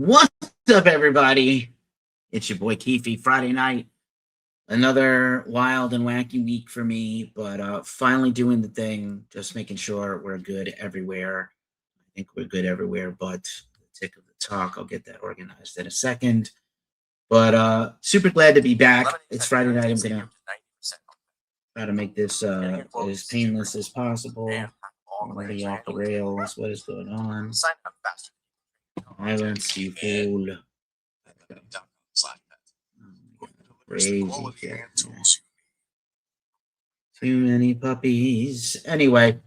What's up, everybody? It's your boy Keefe. Friday night, another wild and wacky week for me, but finally doing the thing, just making sure we're good everywhere. I think we're good everywhere, but the tick of the talk, I'll get that organized in a second. But super glad to be back. It's Friday night. I'm gonna try to make this as painless as possible. Already off the rails. What is going on? Silence, you fool. Crazy shit. Too many puppies. Anyway,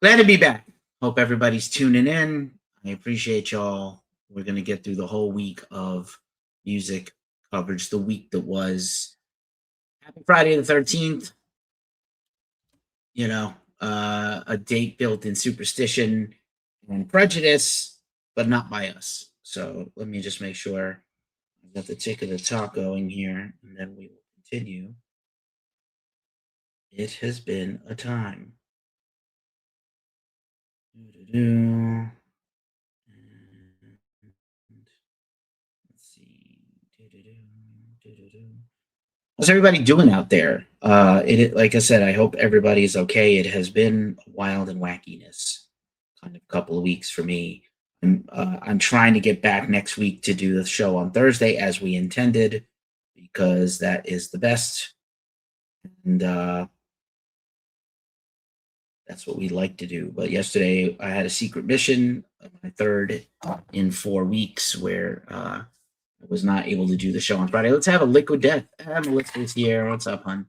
glad to be back. Hope everybody's tuning in. I appreciate y'all. We're going to get through the whole week of music coverage, the week that was. Happy Friday the 13th. You know, a date built in superstition and prejudice, but not by us. So let me just make sure I've got the tick of the talk going here, and then we will continue. It has been a time. Let's see. How's everybody doing out there? Like I said, I hope everybody's okay. It has been wild and wackiness kind of couple of weeks for me. I'm trying to get back next week to do the show on Thursday as we intended, because that is the best. And that's what we like to do. But yesterday I had a secret mission, my third in 4 weeks, where I was not able to do the show on Friday. Let's have a liquid death. Melissa's here. What's up, hon?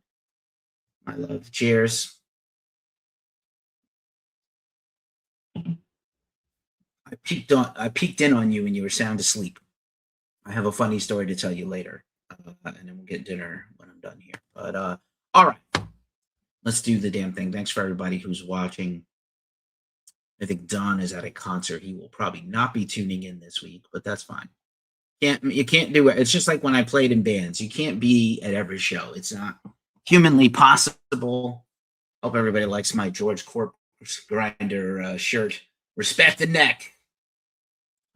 My love. Cheers. I peeked in on you and you were sound asleep. I have a funny story to tell you later, and then we'll get dinner when I'm done here. But all right, let's do the damn thing. Thanks for everybody who's watching. I think Don is at a concert. He will probably not be tuning in this week, but that's fine. You can't do it. It's just like when I played in bands. You can't be at every show. It's not humanly possible. Hope everybody likes my George Corpse Grinder shirt. Respect the neck.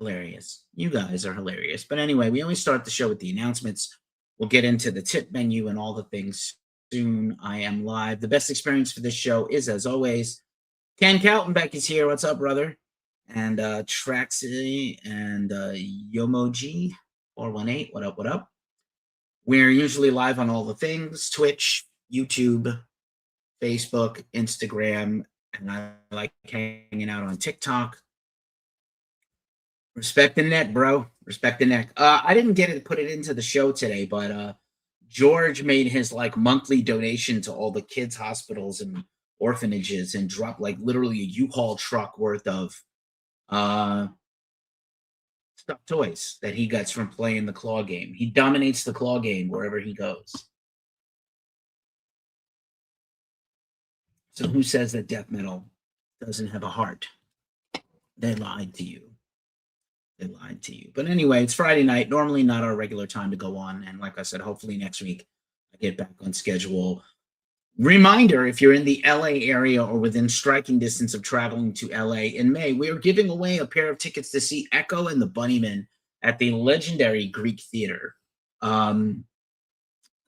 Hilarious. You guys are hilarious. But anyway, we always start the show with the announcements. We'll get into the tip menu and all the things soon. I am live. The best experience for this show is, as always, Ken Kaltenbeck is here. What's up, brother? And Traxy and Yomoji 418. What up? What up? We're usually live on all the things: Twitch, YouTube, Facebook, Instagram, and I like hanging out on TikTok. Respect the neck, bro. Respect the neck. I didn't get it, put it into the show today, but George made his like monthly donation to all the kids' hospitals and orphanages and dropped like literally a U-Haul truck worth of stuffed toys that he gets from playing the claw game. He dominates the claw game wherever he goes. So who says that death metal doesn't have a heart? They lied to you. They lied to you. But anyway, it's Friday night. Normally not our regular time to go on. And like I said, hopefully next week I get back on schedule. Reminder, if you're in the LA area or within striking distance of traveling to LA in May, we are giving away a pair of tickets to see Echo and the Bunnymen at the legendary Greek Theater. The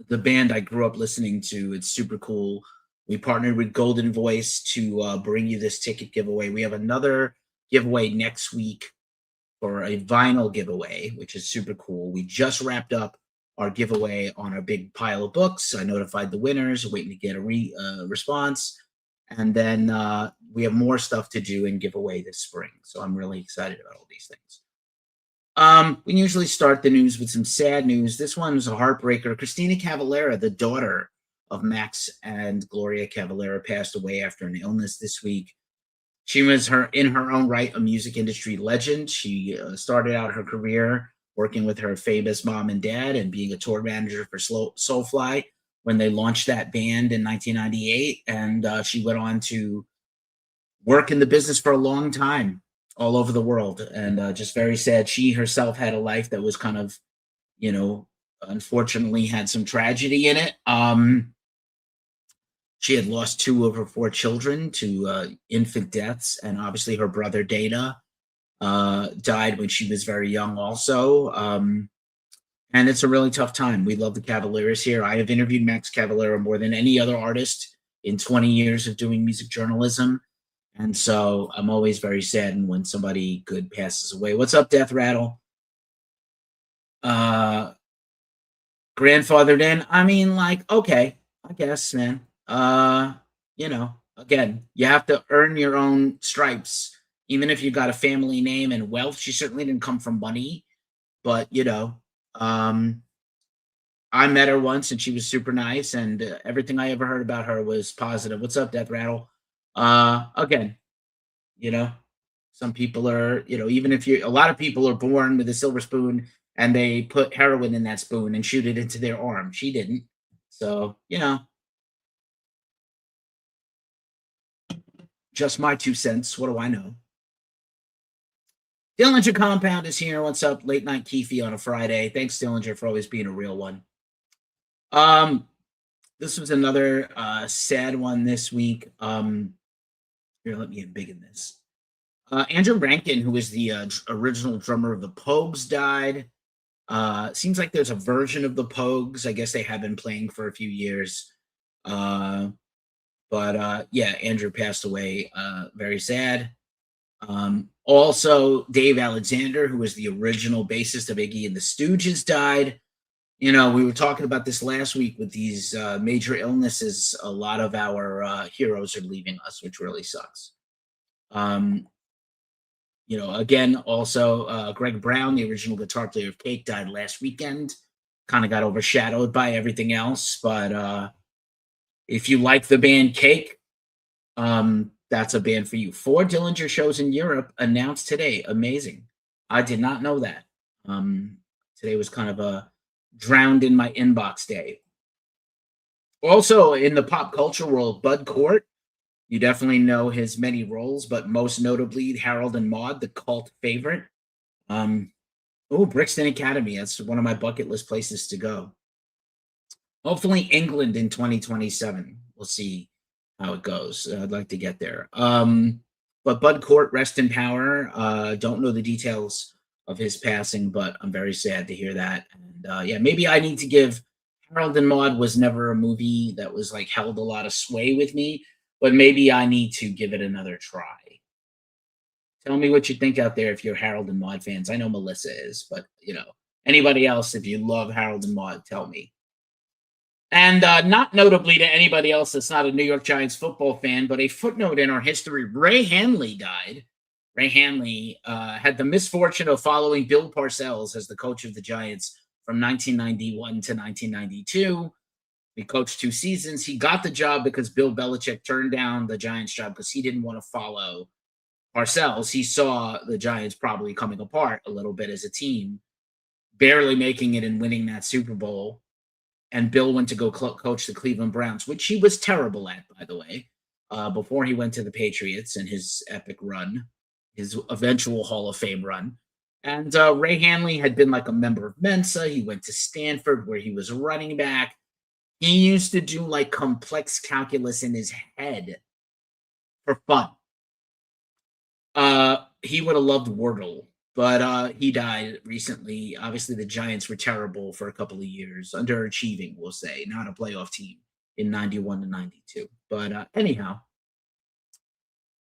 band I grew up listening to. It's super cool. We partnered with Golden Voice to bring you this ticket giveaway. We have another giveaway next week for a vinyl giveaway, which is super cool. We just wrapped up our giveaway on our big pile of books. I notified the winners, waiting to get a response. And then we have more stuff to do and give away this spring. So I'm really excited about all these things. We usually start the news with some sad news. This one's a heartbreaker. Christina Cavallera, the daughter of Max and Gloria Cavallera, passed away after an illness this week. She was in her own right a music industry legend. She started out her career working with her famous mom and dad and being a tour manager for Soulfly when they launched that band in 1998. And she went on to work in the business for a long time all over the world. And just very sad. She herself had a life that was kind of, unfortunately had some tragedy in it. She had lost 2 of her 4 children to infant deaths, and obviously her brother Dana died when she was very young also. And it's a really tough time. We love the Cavaliers here. I have interviewed Max Cavalera more than any other artist in 20 years of doing music journalism. And so I'm always very saddened when somebody good passes away. What's up, Death Rattle? Grandfathered in. I mean, like, okay, I guess, man. Again, you have to earn your own stripes. Even if you got a family name and wealth, she certainly didn't come from money. But I met her once and she was super nice, and everything I ever heard about her was positive. What's up, Death Rattle? Again, some people are, even if a lot of people are born with a silver spoon and they put heroin in that spoon and shoot it into their arm. She didn't. So, just my 2 cents. What do I know? Dillinger Compound is here. What's up? Late Night Keefe on a Friday. Thanks, Dillinger, for always being a real one. This was another sad one this week. Here, let me embiggen this. Andrew Rankin, who was the original drummer of the Pogues, died. Seems like there's a version of the Pogues. I guess they have been playing for a few years. But Andrew passed away. Very sad. Also, Dave Alexander, who was the original bassist of Iggy and the Stooges, died. We were talking about this last week with these major illnesses. A lot of our heroes are leaving us, which really sucks. Again, also Greg Brown, the original guitar player of Cake, died last weekend. Kind of got overshadowed by everything else. But if you like the band Cake, that's a band for you. 4 Dillinger shows in Europe announced today. Amazing. I did not know that. Today was kind of a drowned in my inbox day. Also, in the pop culture world, Bud Cort, you definitely know his many roles, but most notably Harold and Maude, the cult favorite. Brixton Academy. That's one of my bucket list places to go. Hopefully England in 2027. We'll see how it goes. I'd like to get there. But Bud Cort, rest in power. Don't know the details of his passing, but I'm very sad to hear that. And maybe I need to give Harold and Maude was never a movie that was like held a lot of sway with me, but maybe I need to give it another try. Tell me what you think out there if you're Harold and Maude fans. I know Melissa is, but anybody else, if you love Harold and Maude, tell me. And not notably to anybody else that's not a New York Giants football fan, but a footnote in our history, Ray Hanley died. Ray Hanley had the misfortune of following Bill Parcells as the coach of the Giants from 1991 to 1992. He coached 2 seasons. He got the job because Bill Belichick turned down the Giants job because he didn't want to follow Parcells. He saw the Giants probably coming apart a little bit as a team, barely making it and winning that Super Bowl. And Bill went to go coach the Cleveland Browns, which he was terrible at, by the way, before he went to the Patriots and his epic run, his eventual Hall of Fame run. And Ray Hanley had been like a member of Mensa. He went to Stanford where he was a running back. He used to do like complex calculus in his head for fun. He would have loved Wordle, but he died recently. Obviously, the Giants were terrible for a couple of years, underachieving, we'll say, not a playoff team in 91 to 92. But anyhow,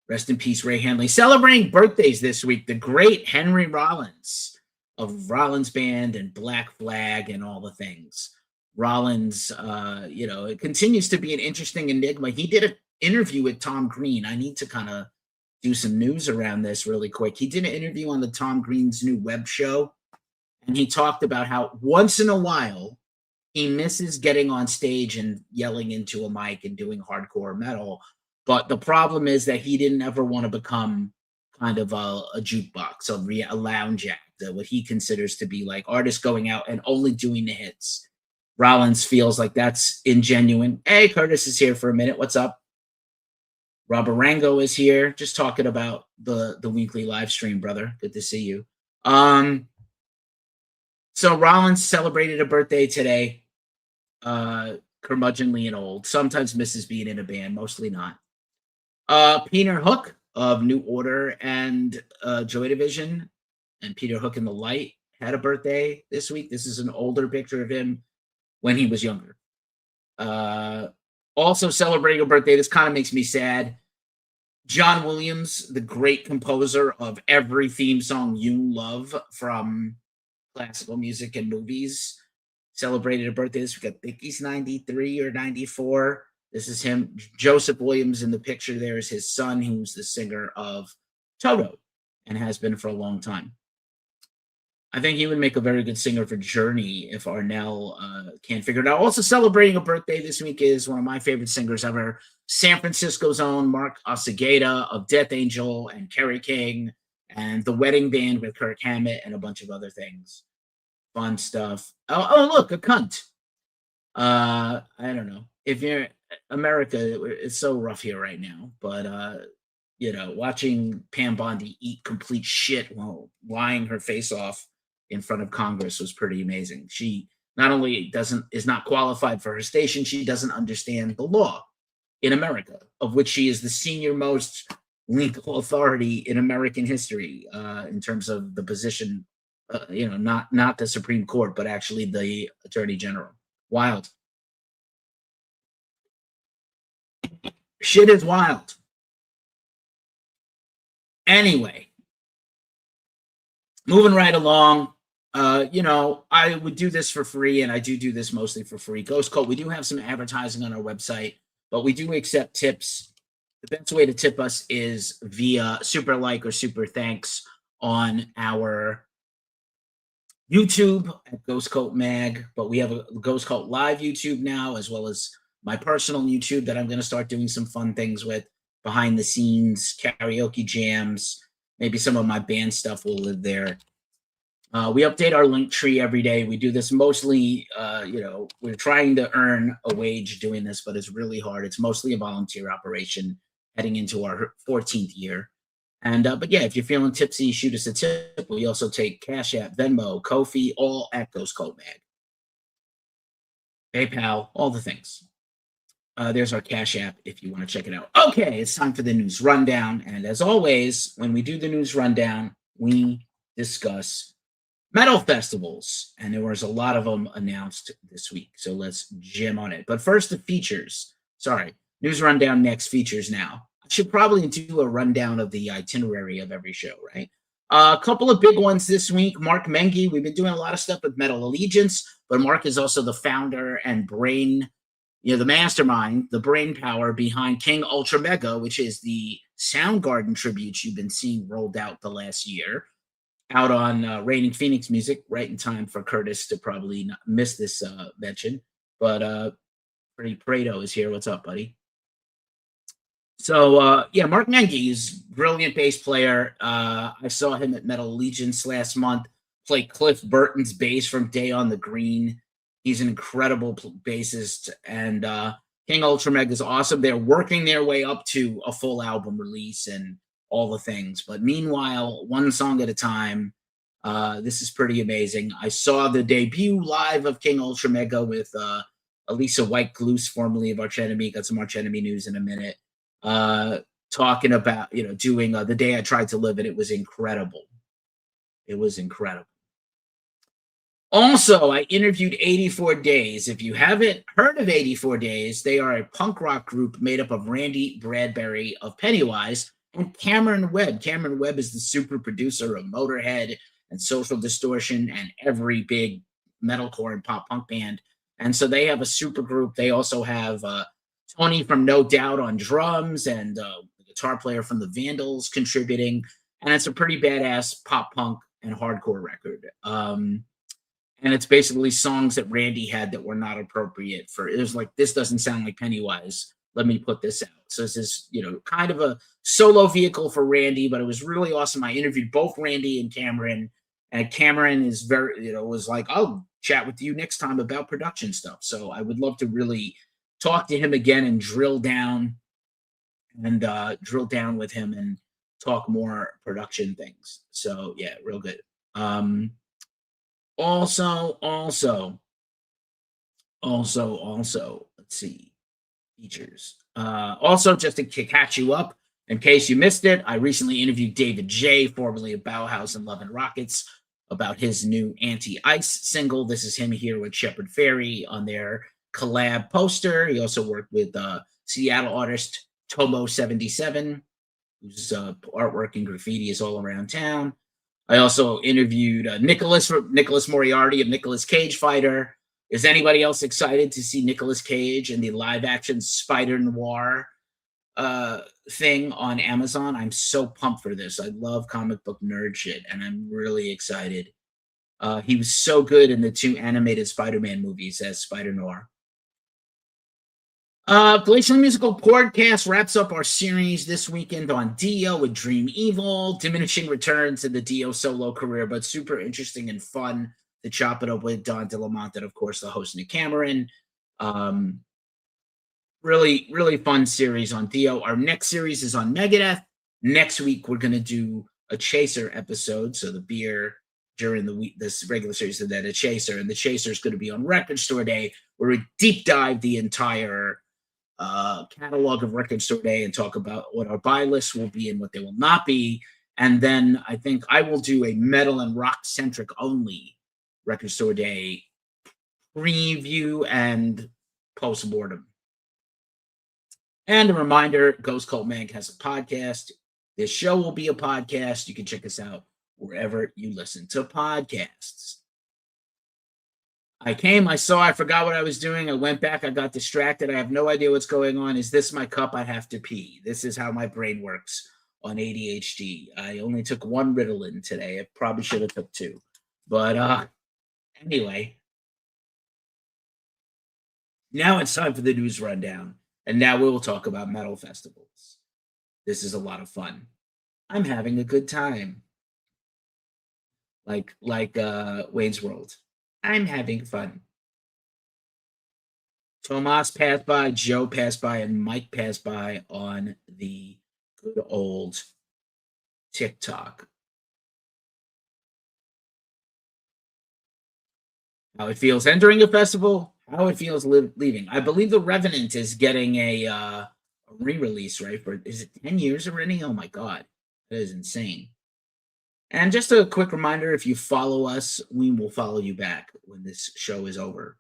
rest in peace, Ray Hanley. Celebrating birthdays this week, the great Henry Rollins of Rollins Band and Black Flag and all the things. Rollins, it continues to be an interesting enigma. He did an interview with Tom Green. I need to kind of do some news around this really quick. He did an interview on the Tom Green's new web show, and he talked about how once in a while he misses getting on stage and yelling into a mic and doing hardcore metal. But the problem is that he didn't ever want to become kind of a jukebox, a lounge act, what he considers to be like artists going out and only doing the hits. Rollins feels like that's ingenuine. Hey, Curtis is here for a minute. What's up? Rob Arango is here, just talking about the weekly live stream, brother. Good to see you. So Rollins celebrated a birthday today. Curmudgeonly and old. Sometimes misses being in a band, mostly not. Peter Hook of New Order and Joy Division and Peter Hook and the Light had a birthday this week. This is an older picture of him when he was younger. Also celebrating a birthday, this kind of makes me sad. John Williams, the great composer of every theme song you love from classical music and movies, celebrated a birthday this week. I think he's 93 or 94. This is him. Joseph Williams in the picture there is his son, who's the singer of Toto and has been for a long time. I think he would make a very good singer for Journey if Arnell can't figure it out. Also celebrating a birthday this week is one of my favorite singers ever, San Francisco's own Mark Osageda of Death Angel and Kerry King and The Wedding Band with Kirk Hammett and a bunch of other things. Fun stuff. Oh, look, a cunt. I don't know. If you're America, it's so rough here right now, but watching Pam Bondi eat complete shit while lying her face off in front of Congress was pretty amazing. She not only is not qualified for her station, she doesn't understand the law in America, of which she is the senior most legal authority in American history in terms of the position. Not the Supreme Court, but actually the Attorney General. Wild. Shit is wild. Anyway, moving right along. I would do this for free, and I do this mostly for free. Ghost Cult, we do have some advertising on our website, but we do accept tips. The best way to tip us is via super like or super thanks on our YouTube at Ghost Cult Mag, but we have a Ghost Cult Live YouTube now, as well as my personal YouTube that I'm going to start doing some fun things with, behind the scenes, karaoke jams, maybe some of my band stuff will live there. We update our link tree every day. We do this mostly, we're trying to earn a wage doing this, but it's really hard. It's mostly a volunteer operation heading into our 14th year. And but yeah, if you're feeling tipsy, shoot us a tip. We also take Cash App, Venmo, Ko-fi, all at Ghost Cult Mag. PayPal, all the things. There's our Cash App if you want to check it out. Okay, it's time for the news rundown. And as always, when we do the news rundown, we discuss metal festivals. And there was a lot of them announced this week. So let's jam on it. But first, the features. Sorry, news rundown next, features now. Should probably do a rundown of the itinerary of every show, right? A couple of big ones this week. Mark Mengi, we've been doing a lot of stuff with Metal Allegiance, but Mark is also the founder and brain, the mastermind, the brain power behind King Ultra Mega, which is the Soundgarden tribute you've been seeing rolled out the last year, out on Raining Phoenix Music, right in time for Curtis to probably not miss this mention. But Pretty Prado is here. What's up, buddy? So, Mark Mengi is brilliant bass player. I saw him at Metal Allegiance last month play Cliff Burton's bass from Day on the Green. He's an incredible bassist, and King Ultra Mega is awesome. They're working their way up to a full album release and all the things. But meanwhile, one song at a time, this is pretty amazing. I saw the debut live of King Ultra Mega with Elisa White-Gluse, formerly of Arch Enemy. Got some Arch Enemy news in a minute. Talking about, doing The Day I Tried to Live, and it was incredible. It was incredible. Also, I interviewed 84 Days. If you haven't heard of 84 Days, they are a punk rock group made up of Randy Bradbury of Pennywise and Cameron Webb. Cameron Webb is the super producer of Motorhead and Social Distortion and every big metalcore and pop punk band. And so they have a super group. They also have Tony from No Doubt on drums and the guitar player from the Vandals contributing. And it's a pretty badass pop punk and hardcore record. And it's basically songs that Randy had that were not appropriate for, it was like, this doesn't sound like Pennywise. Let me put this out. So this is, kind of a solo vehicle for Randy, but it was really awesome. I interviewed both Randy and Cameron is very, was like, I'll chat with you next time about production stuff. So I would love to really talk to him again and drill down with him and talk more production things. So yeah, real good. Also, let's see, features. Also, just to catch you up, In case you missed it, I recently interviewed David J., formerly of Bauhaus and Love and Rockets, about his new Anti-Ice single. This is him here with Shepard Fairey on their collab poster. He also worked with Seattle artist Tomo77, whose artwork and graffiti is all around town. I also interviewed Nicholas Moriarty of Nicolas Cage Fighter. Is anybody else excited to see Nicolas Cage in the live-action Spider Noir thing on Amazon? I'm so pumped for this. I love comic book nerd shit, and I'm really excited. He was so good in the 2 animated Spider-Man movies as Spider Noir. Glacial Musical Podcast wraps up our series this weekend on Dio with Dream Evil. Diminishing returns in the Dio solo career, but super interesting and fun to chop it up with Don DeLamont and, of course, the host Nick Cameron. Really, really fun series on Dio. Our next series is on Megadeth. Next week, we're going to do a Chaser episode. So the beer during the week, this regular series, and then a Chaser. And the Chaser is going to be on Record Store Day, where we deep dive the entire catalog of Record Store Day and talk about what our buy lists will be and what they will not be. And then I think I will do a metal and rock centric only Record Store Day preview and post-mortem. And a reminder, Ghost Cult Mag has a podcast. This show will be a podcast. You can check us out wherever you listen to podcasts. I saw, I forgot what I was doing. I went back, I got distracted. I have no idea what's going on. Is this my cup? I have to pee. This is how my brain works on ADHD. I only took 1 Ritalin today. I probably should have took 2. But anyway, now it's time for the news rundown. And now we will talk about metal festivals. This is a lot of fun. I'm having a good time. Like Wayne's World. I'm having fun. Tomas passed by, Joe passed by, and Mike passed by on the good old TikTok. How it feels entering a festival, how it feels leaving. I believe The Revenant is getting a re-release, right? Is it 10 years already? Oh my God, that is insane. And just a quick reminder, if you follow us, we will follow you back when this show is over.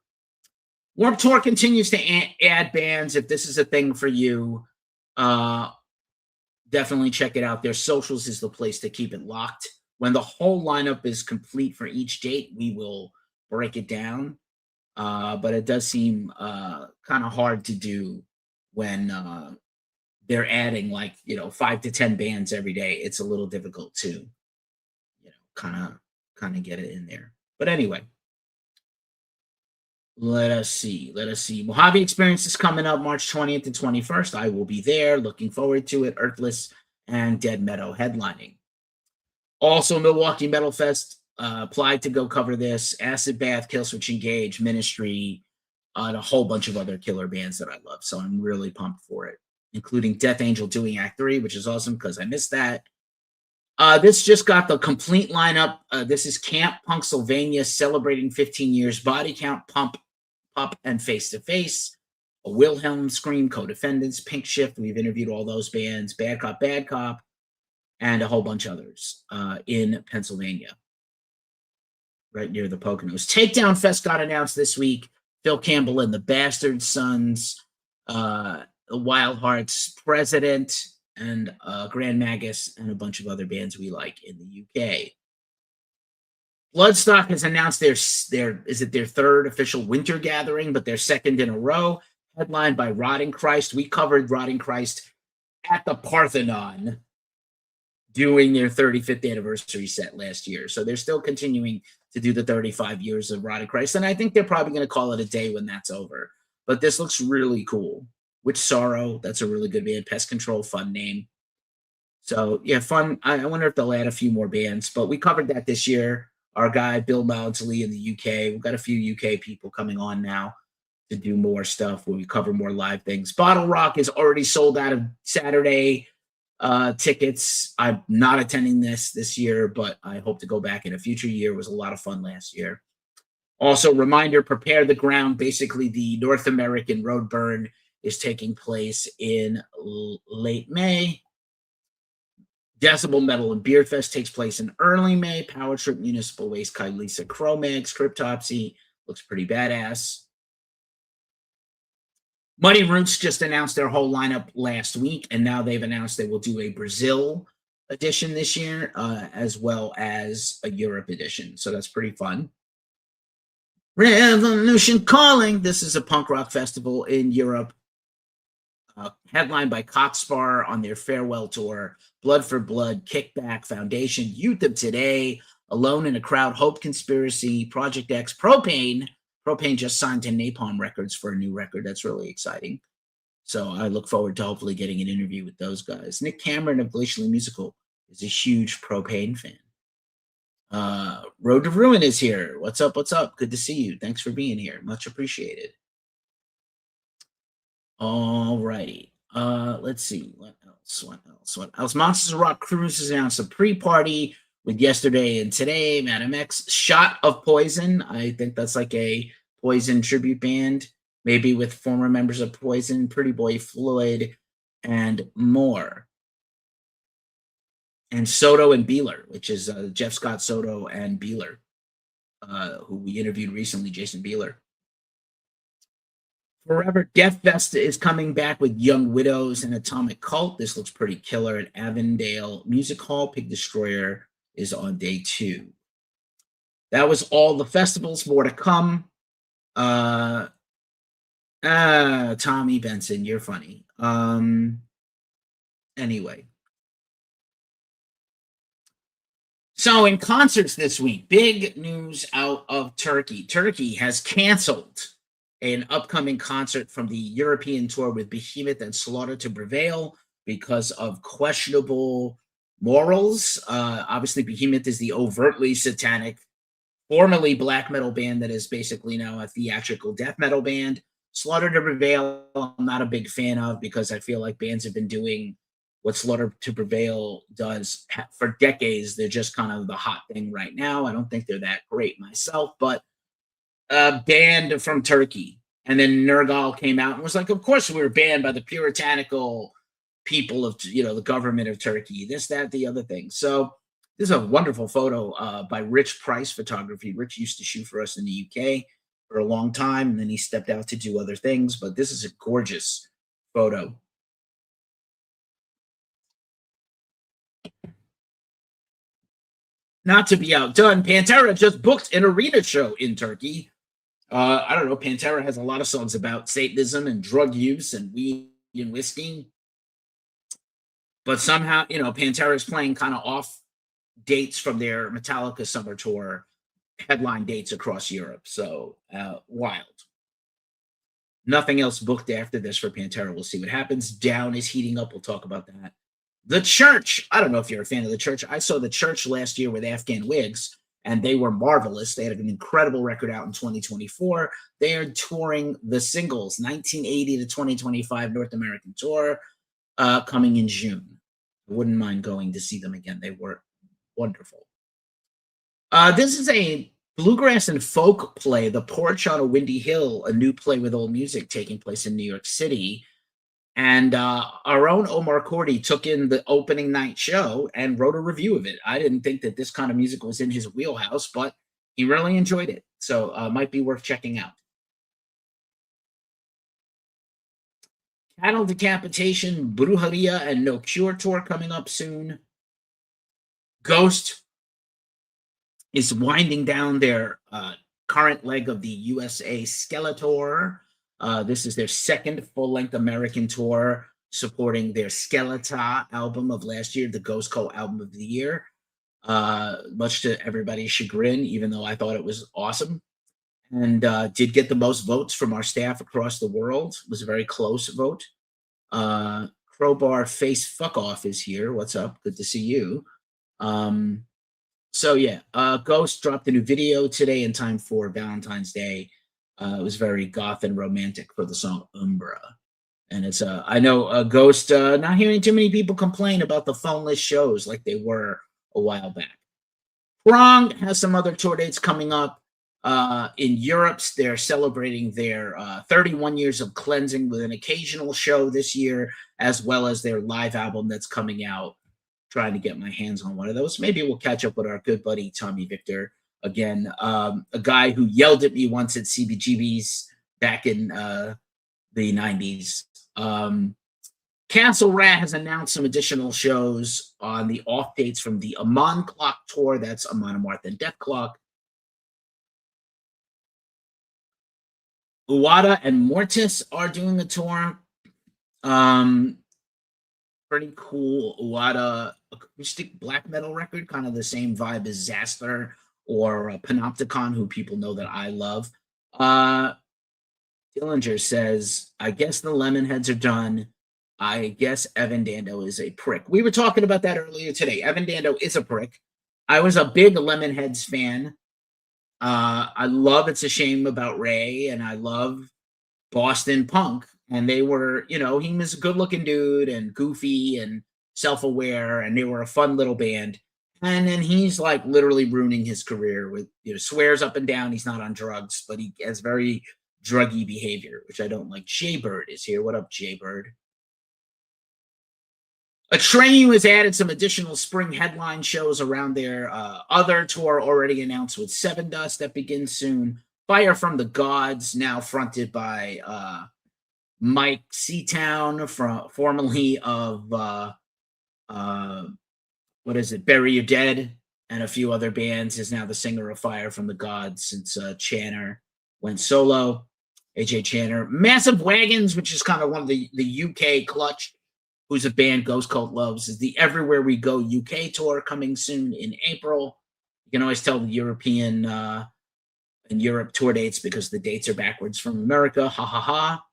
Warped Tour continues to add bands. If this is a thing for you, definitely check it out. Their socials is the place to keep it locked. When the whole lineup is complete for each date, we will break it down. But it does seem kind of hard to do when they're adding 5 to 10 bands every day. It's a little difficult to kind of get it in there. But anyway, let us see. Mojave Experience is coming up March 20th to 21st. I will be there. Looking forward to it. Earthless and Dead Meadow headlining. Also, Milwaukee Metal Fest applied to go cover this. Acid Bath, Killswitch Engage, Ministry, and a whole bunch of other killer bands that I love. So I'm really pumped for it, including Death Angel doing Act 3, which is awesome because I missed that. This just got the complete lineup. This is Camp Punksylvania celebrating 15 years. Body Count, Pump, and Face to Face. A Wilhelm Scream, Co-Defendants, Pink Shift. We've interviewed all those bands. Bad Cop, and a whole bunch of others in Pennsylvania, right near the Poconos. Takedown Fest got announced this week. Phil Campbell and the Bastard Sons, the Wild Hearts President, and Grand Magus, and a bunch of other bands we like in the UK. Bloodstock has announced their 3rd official winter gathering, but their 2nd in a row, headlined by Rotting Christ. We covered Rotting Christ at the Parthenon doing their 35th anniversary set last year. So they're still continuing to do the 35 years of Rotting Christ, and I think they're probably going to call it a day when that's over. But this looks really cool. Witch Sorrow, that's a really good band. Pest Control, fun name. So, yeah, fun. I wonder if they'll add a few more bands, but we covered that this year. Our guy, Bill Maudsley in the UK. We've got a few UK people coming on now to do more stuff where we cover more live things. Bottle Rock is already sold out of Saturday tickets. I'm not attending this year, but I hope to go back in a future year. It was a lot of fun last year. Also, reminder, Prepare the Ground. Basically, the North American Road Burn is taking place in late May. Decibel Metal and Beard Fest takes place in early May. Power Trip, Municipal Waste, Kylisa, Chromags, Cryptopsy. Looks pretty badass. Muddy Roots just announced their whole lineup last week, and now they've announced they will do a Brazil edition this year, as well as a Europe edition. So that's pretty fun. Revolution Calling. This is a punk rock festival in Europe, headlined by Cockspar on their farewell tour. Blood for Blood, Kickback, Foundation, Youth of Today, Alone in a Crowd, Hope Conspiracy, Project X, Propane. Propane just signed to Napalm Records for a new record. That's really exciting. So I look forward to hopefully getting an interview with those guys. Nick Cameron of Glacially Musical is a huge Propane fan. Road to Ruin is here. What's up? What's up? Good to see you. Thanks for being here. Much appreciated. All righty. Let's see. What else? Monsters of Rock Cruise has announced a pre-party with Yesterday and Today, Madam X, Shot of Poison. I think that's like a Poison tribute band, maybe with former members of Poison, Pretty Boy Floyd, and more. And Soto and Beeler, which is Jeff Scott Soto and Beeler, who we interviewed recently, Jason Beeler. Forever Death Fest is coming back with Young Widows and Atomic Cult. This looks pretty killer at Avondale Music Hall. Pig Destroyer is on day 2. That was all the festivals. More to come. Tommy Benson, you're funny. Anyway. So in concerts this week, big news out of Turkey. Turkey has canceled an upcoming concert from the European tour with Behemoth and Slaughter to Prevail because of questionable morals. Obviously, Behemoth is the overtly satanic, formerly black metal band that is basically now a theatrical death metal band. Slaughter to Prevail, I'm not a big fan of because I feel like bands have been doing what Slaughter to Prevail does for decades. They're just kind of the hot thing right now. I don't think they're that great myself, but a band from Turkey. And then Nergal came out and was like, of course we were banned by the puritanical people of, the government of Turkey, this, that, the other thing. So this is a wonderful photo by Rich Price Photography. Rich used to shoot for us in the UK for a long time, and then he stepped out to do other things, but this is a gorgeous photo. Not to be outdone, Pantera just booked an arena show in Turkey. I don't know, Pantera has a lot of songs about Satanism and drug use and weed and whiskey. But somehow, Pantera is playing kind of off dates from their Metallica summer tour, headline dates across Europe. So wild. Nothing else booked after this for Pantera. We'll see what happens. Down is heating up. We'll talk about that. The Church. I don't know if you're a fan of The Church. I saw The Church last year with Afghan Wigs, and they were marvelous. They had an incredible record out in 2024. They are touring the singles, 1980 to 2025 North American tour, coming in June. I wouldn't mind going to see them again. They were wonderful. This is a bluegrass and folk play, The Porch on a Windy Hill, a new play with old music taking place in New York City. And our own Omar Cordy took in the opening night show and wrote a review of it. I didn't think that this kind of music was in his wheelhouse, but he really enjoyed it. So might be worth checking out. Cattle Decapitation, Brujeria, and No Cure tour coming up soon. Ghost is winding down their current leg of the USA Skeletor. This is their second full-length American tour, supporting their Skeleta album of last year, the Ghost Co. album of the year. Much to everybody's chagrin, even though I thought it was awesome. And did get the most votes from our staff across the world. It was a very close vote. Crowbar Face Fuck Off is here. What's up? Good to see you. So yeah, Ghost dropped a new video today in time for Valentine's Day. It was very goth and romantic for the song Umbra. And it's, I know Ghost, not hearing too many people complain about the phoneless shows like they were a while back. Prong has some other tour dates coming up. In Europe, they're celebrating their 31 years of cleansing with an occasional show this year, as well as their live album that's coming out trying to get my hands on one of those. Maybe we'll catch up with our good buddy Tommy Victor again, a guy who yelled at me once at CBGB's back in the 90s. Castle Rat has announced some additional shows on the off dates from the Amon Clock tour. That's Amon Amarth and Death Clock. Uwada and Mortis are doing a tour. Pretty cool Uwada acoustic black metal record, kind of the same vibe as Zaster or Panopticon, who people know that I love. Dillinger says, I guess the Lemonheads are done. I guess Evan Dando is a prick. We were talking about that earlier today. Evan Dando is a prick. I was a big Lemonheads fan. I love It's a Shame About Ray, and I love Boston Punk. And they were, he was a good-looking dude and goofy and self-aware, and they were a fun little band. And then he's like literally ruining his career with, swears up and down he's not on drugs, but he has very druggy behavior, which I don't like. Jaybird is here. What up, Jaybird? Atreyu has added some additional spring headline shows around their other tour already announced with Seven Dust that begins soon. Fire from the Gods, now fronted by Mike Seatown, formerly of Bury Your Dead and a few other bands, is now the singer of Fire from the Gods since Channer went solo. AJ Channer. Massive Wagons, which is kind of one of the UK Clutch, who's a band Ghost Cult loves, is the Everywhere We Go UK tour coming soon in April. You can always tell the European and Europe tour dates because the dates are backwards from America. Ha ha ha.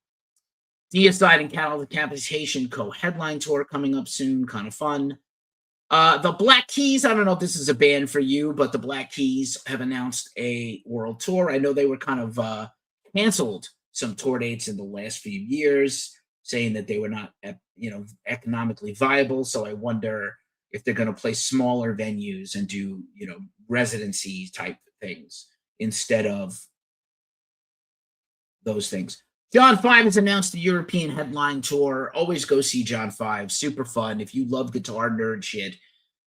Deicide and Cattle Decapitation co-headline tour coming up soon. Kind of fun. The Black Keys, I don't know if this is a band for you, but the Black Keys have announced a world tour. I know they were kind of canceled some tour dates in the last few years, saying that they were not, economically viable. So I wonder if they're going to play smaller venues and do, residency type things instead of those things. John 5 has announced the European headline tour. Always go see John 5. Super fun. If you love guitar nerd shit,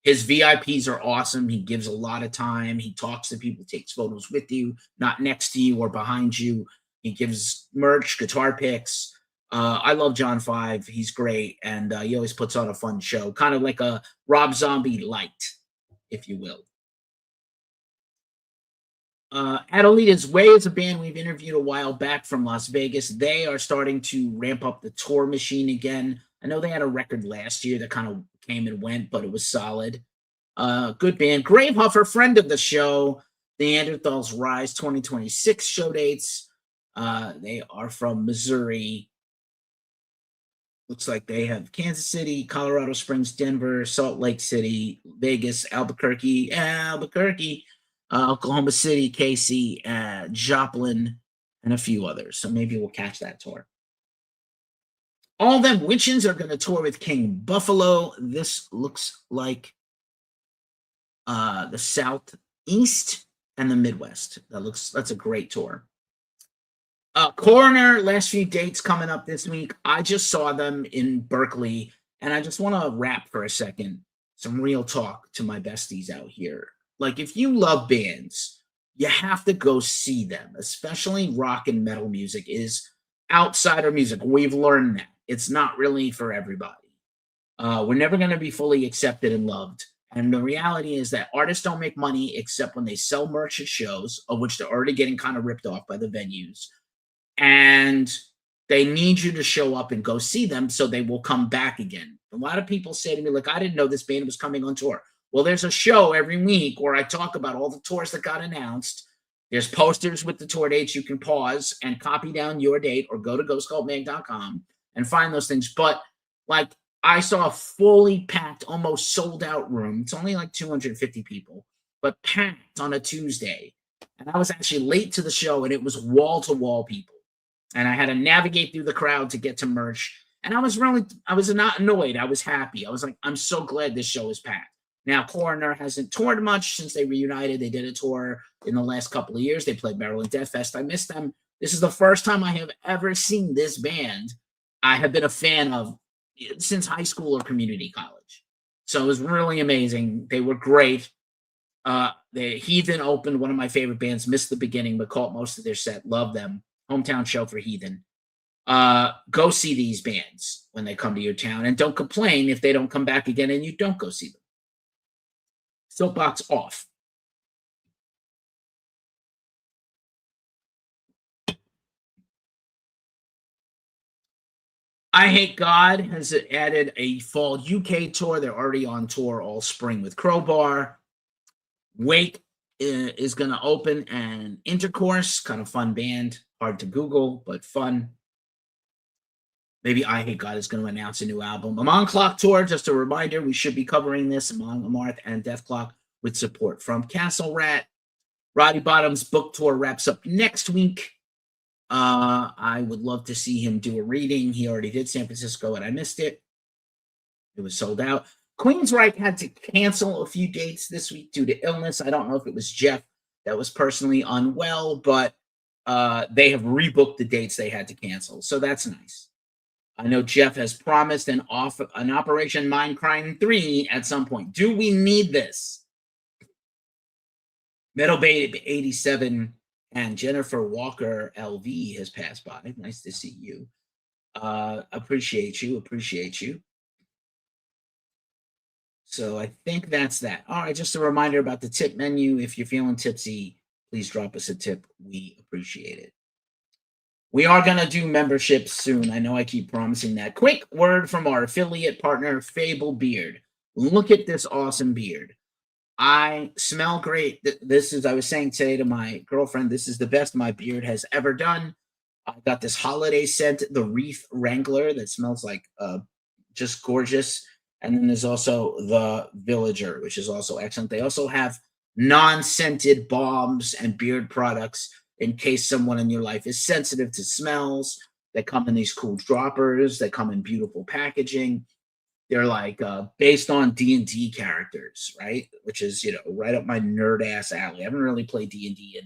his VIPs are awesome. He gives a lot of time. He talks to people, takes photos with you, not next to you or behind you. He gives merch, guitar picks. I love John 5. He's great, and he always puts on a fun show, kind of like a Rob Zombie light, if you will. Adelita's Way is a band we've interviewed a while back from Las Vegas. They are starting to ramp up the tour machine again. I know they had a record last year that kind of came and went, but it was solid. Good band. Gravehuffer, friend of the show. The Neanderthals Rise 2026 show dates. They are from Missouri. Looks like they have Kansas City, Colorado Springs, Denver, Salt Lake City, Vegas, Albuquerque, Oklahoma City, KC, Joplin, and a few others. So maybe we'll catch that tour. All Them Witches are going to tour with King Buffalo. This looks like the Southeast and the Midwest. That's a great tour. Coroner, last few dates coming up this week. I just saw them in Berkeley, and I just want to rap for a second. Some real talk to my besties out here. Like, if you love bands, you have to go see them, especially rock and metal music is outsider music. We've learned that. It's not really for everybody. We're never going to be fully accepted and loved. And the reality is that artists don't make money except when they sell merch at shows, of which they're already getting kind of ripped off by the venues. And they need you to show up and go see them so they will come back again. A lot of people say to me, like, I didn't know this band was coming on tour. Well, there's a show every week where I talk about all the tours that got announced. There's posters with the tour dates. You can pause and copy down your date or go to ghostcultmag.com and find those things. But, like, I saw a fully packed, almost sold out room. It's only like 250 people, but packed on a Tuesday. And I was actually late to the show, and it was wall-to-wall people. And I had to navigate through the crowd to get to merch. And I was not annoyed. I was happy. I was like, I'm so glad this show is packed. Now, Coroner hasn't toured much since they reunited. They did a tour in the last couple of years. They played Maryland Death Fest. I missed them. This is the first time I have ever seen this band I have been a fan of since high school or community college. So it was really amazing. They were great. The Heathen opened, one of my favorite bands, missed the beginning, but caught most of their set. Love them. Hometown show for Heathen. Go see these bands when they come to your town, and don't complain if they don't come back again and you don't go see them. Soapbox off. I Hate God has added a fall UK tour. They're already on tour all spring with Crowbar. Wake is going to open an Intercourse, kind of fun band. Hard to Google, but fun. Maybe I Hate God is going to announce a new album. Amon Clock Tour, just a reminder, we should be covering this, Amon Amarth and Death Clock, with support from Castle Rat. Roddy Bottom's book tour wraps up next week. I would love to see him do a reading. He already did San Francisco, and I missed it. It was sold out. Queensryche had to cancel a few dates this week due to illness. I don't know if it was Jeff that was personally unwell, but they have rebooked the dates they had to cancel, so that's nice. I know Jeff has promised an Operation Mindcrime 3 at some point. Do we need this? Metal Babe 87 and Jennifer Walker LV has passed by. Nice to see you. Appreciate you. So I think that's that. All right, just a reminder about the tip menu. If you're feeling tipsy, please drop us a tip. We appreciate it. We are going to do memberships soon. I know I keep promising that. Quick word from our affiliate partner, Fable Beard. Look at this awesome beard. I smell great. This is, I was saying today to my girlfriend, this is the best my beard has ever done. I got this holiday scent, the Wreath Wrangler, that smells like just gorgeous. And then there's also the Villager, which is also excellent. They also have non-scented balms and beard products in case someone in your life is sensitive to smells. They come in these cool droppers. They come in beautiful packaging. They're like based on D&D characters, right? Which is, right up my nerd ass alley. I haven't really played D&D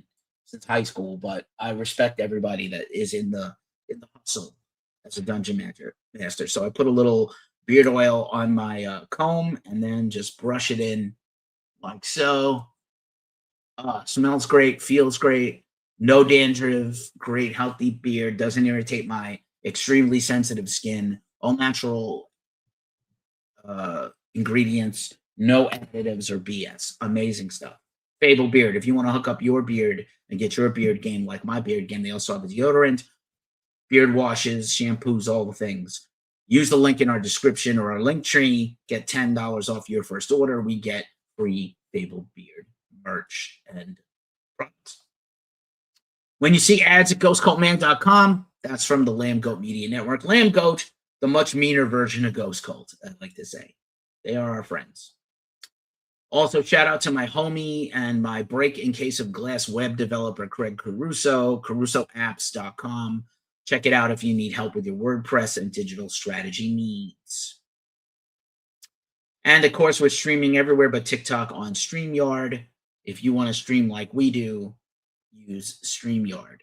since high school, but I respect everybody that is in the hustle as a dungeon master. So I put a little beard oil on my comb and then just brush it in like so. Smells great, feels great, no dandruff, great healthy beard, doesn't irritate my extremely sensitive skin, all natural ingredients, no additives or BS. Amazing stuff. Fable Beard. If you want to hook up your beard and get your beard game like my beard game, they also have a deodorant, beard washes, shampoos, all the things. Use the link in our description or our link tree. Get $10 off your first order. We get free Fable Beard merch and products. When you see ads at ghostcultman.com, that's from the Lamb Goat Media Network. Lamb Goat, the much meaner version of Ghost Cult, I'd like to say. They are our friends. Also, shout out to my homie and my break in case of glass web developer, Craig Caruso, carusoapps.com. Check it out if you need help with your WordPress and digital strategy needs. And of course, we're streaming everywhere but TikTok on StreamYard. If you want to stream like we do, use StreamYard.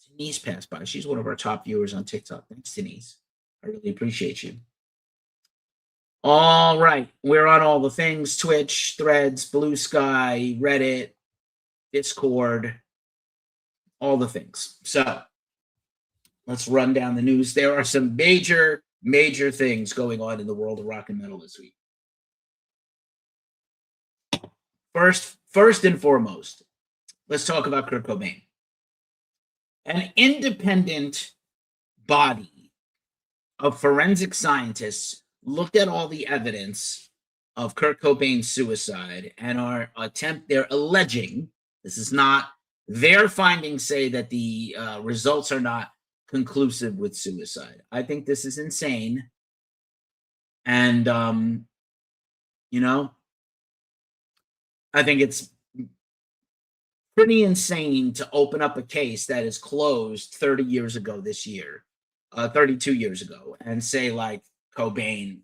Denise passed by. She's one of our top viewers on TikTok. Thanks, Denise. I really appreciate you. All right. We're on all the things: Twitch, Threads, Blue Sky, Reddit, Discord, all the things. So let's run down the news. There are some major things going on in the world of rock and metal this week. First and foremost, let's talk about Kurt Cobain. An independent body of forensic scientists looked at all the evidence of Kurt Cobain's suicide and they're alleging, this is not, their findings say that the results are not conclusive with suicide. I think this is insane. And, I think it's pretty insane to open up a case that is closed 30 years ago this year, 32 years ago, and say, like, Cobain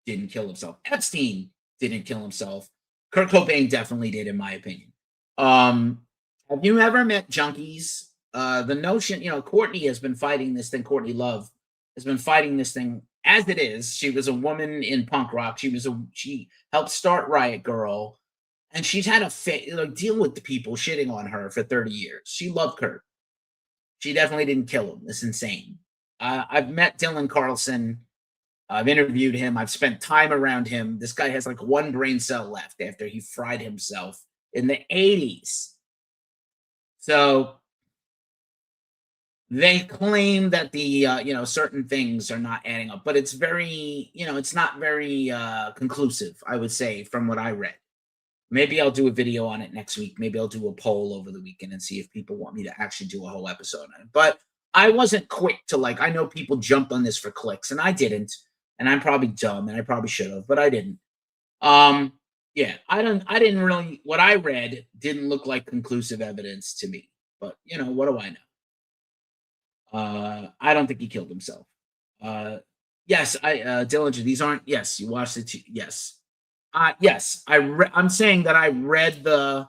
didn't kill himself. Epstein didn't kill himself. Kurt Cobain definitely did, in my opinion. Have you ever met junkies? The notion, Courtney has been fighting this thing. Courtney Love has been fighting this thing as it is, she was a woman in punk rock. She helped start Riot Girl, and she's had a deal with the people shitting on her for 30 years. She loved Kurt. She definitely didn't kill him. It's insane. I've met Dylan Carlson. I've interviewed him. I've spent time around him. This guy has like one brain cell left after he fried himself in the 80s. So they claim that the certain things are not adding up, but it's very, it's not very conclusive, I would say, from what I read. Maybe I'll do a video on it next week. Maybe I'll do a poll over the weekend and see if people want me to actually do a whole episode on it. But I wasn't quick to I know people jumped on this for clicks, and I didn't. And I'm probably dumb, and I probably should have, but I didn't. Yeah, I didn't really. What I read didn't look like conclusive evidence to me. But what do I know? I don't think he killed himself. Yes, Dillinger. These aren't. Yes, you watched it. Yes. Yes, I'm saying that I read the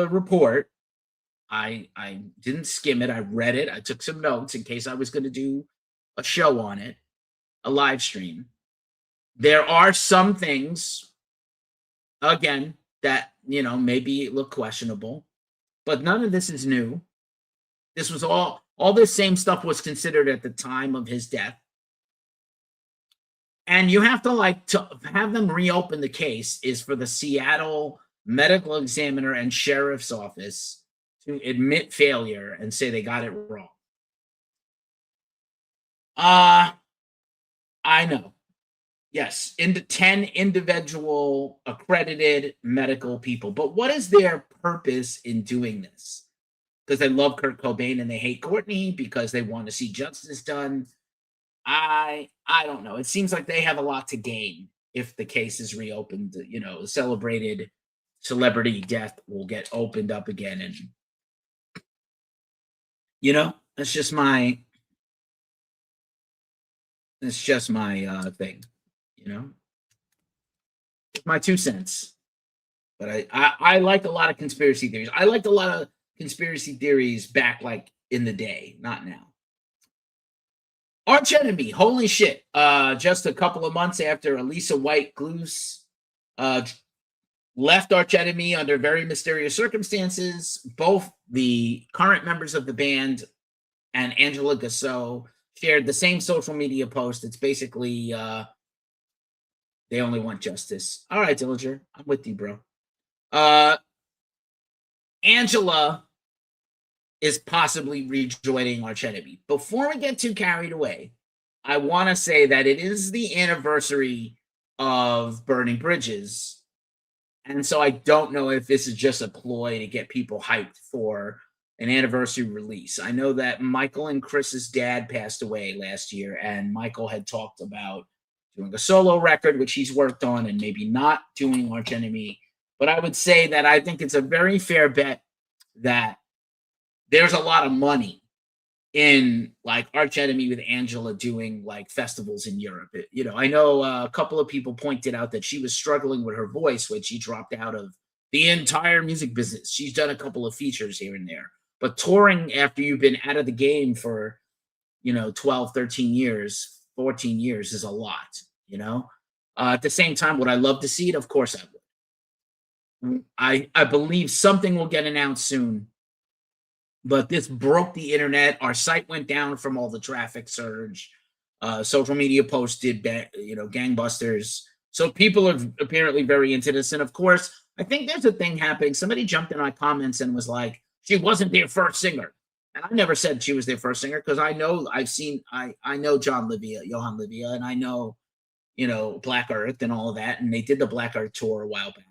report. I didn't skim it. I read it. I took some notes in case I was going to do a show on it, a live stream. There are some things, again, that maybe look questionable, but none of this is new. This was all this same stuff was considered at the time of his death. And you have to have them reopen the case is for the Seattle Medical Examiner and Sheriff's Office to admit failure and say they got it wrong. I know. Yes, 10 individual accredited medical people. But what is their purpose in doing this? Because they love Kurt Cobain and they hate Courtney, because they want to see justice done. I don't know. It seems like they have a lot to gain if the case is reopened. A celebrated celebrity death will get opened up again, and that's just my thing. It's my 2 cents. But I like a lot of conspiracy theories. I liked a lot of conspiracy theories back in the day, not now. Arch Enemy, holy shit. Just a couple of months after Elisa White-Gluz left Arch Enemy under very mysterious circumstances, both the current members of the band and Angela Gasso shared the same social media post. It's basically they only want justice. All right, Dillinger, I'm with you, bro. Angela is possibly rejoining Arch Enemy. Before we get too carried away, I want to say that it is the anniversary of Burning Bridges. And so I don't know if this is just a ploy to get people hyped for an anniversary release. I know that Michael and Chris's dad passed away last year, and Michael had talked about doing a solo record, which he's worked on, and maybe not doing Arch Enemy. But I would say that I think it's a very fair bet that there's a lot of money in Arch Enemy with Angela doing festivals in Europe. I know a couple of people pointed out that she was struggling with her voice when she dropped out of the entire music business. She's done a couple of features here and there, but touring after you've been out of the game for 12, 13 years, 14 years is a lot. At the same time, would I love to see it? Of course I would. I believe something will get announced soon. But this broke the internet. Our site went down from all the traffic surge. Social media posts did, gangbusters. So people are apparently very into this. And of course, I think there's a thing happening. Somebody jumped in my comments and was like, she wasn't their first singer. And I never said she was their first singer, because I know I know Johan Livia, and I know, Black Earth and all of that. And they did the Black Earth tour a while back.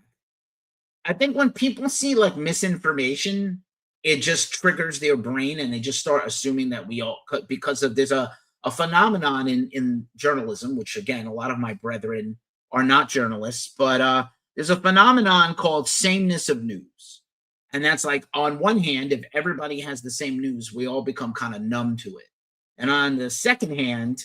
I think when people see misinformation, it just triggers their brain, and they just start assuming that we all, because there's a phenomenon in journalism, which again, a lot of my brethren are not journalists, but there's a phenomenon called sameness of news. And that's on one hand, if everybody has the same news, we all become kind of numb to it. And on the second hand,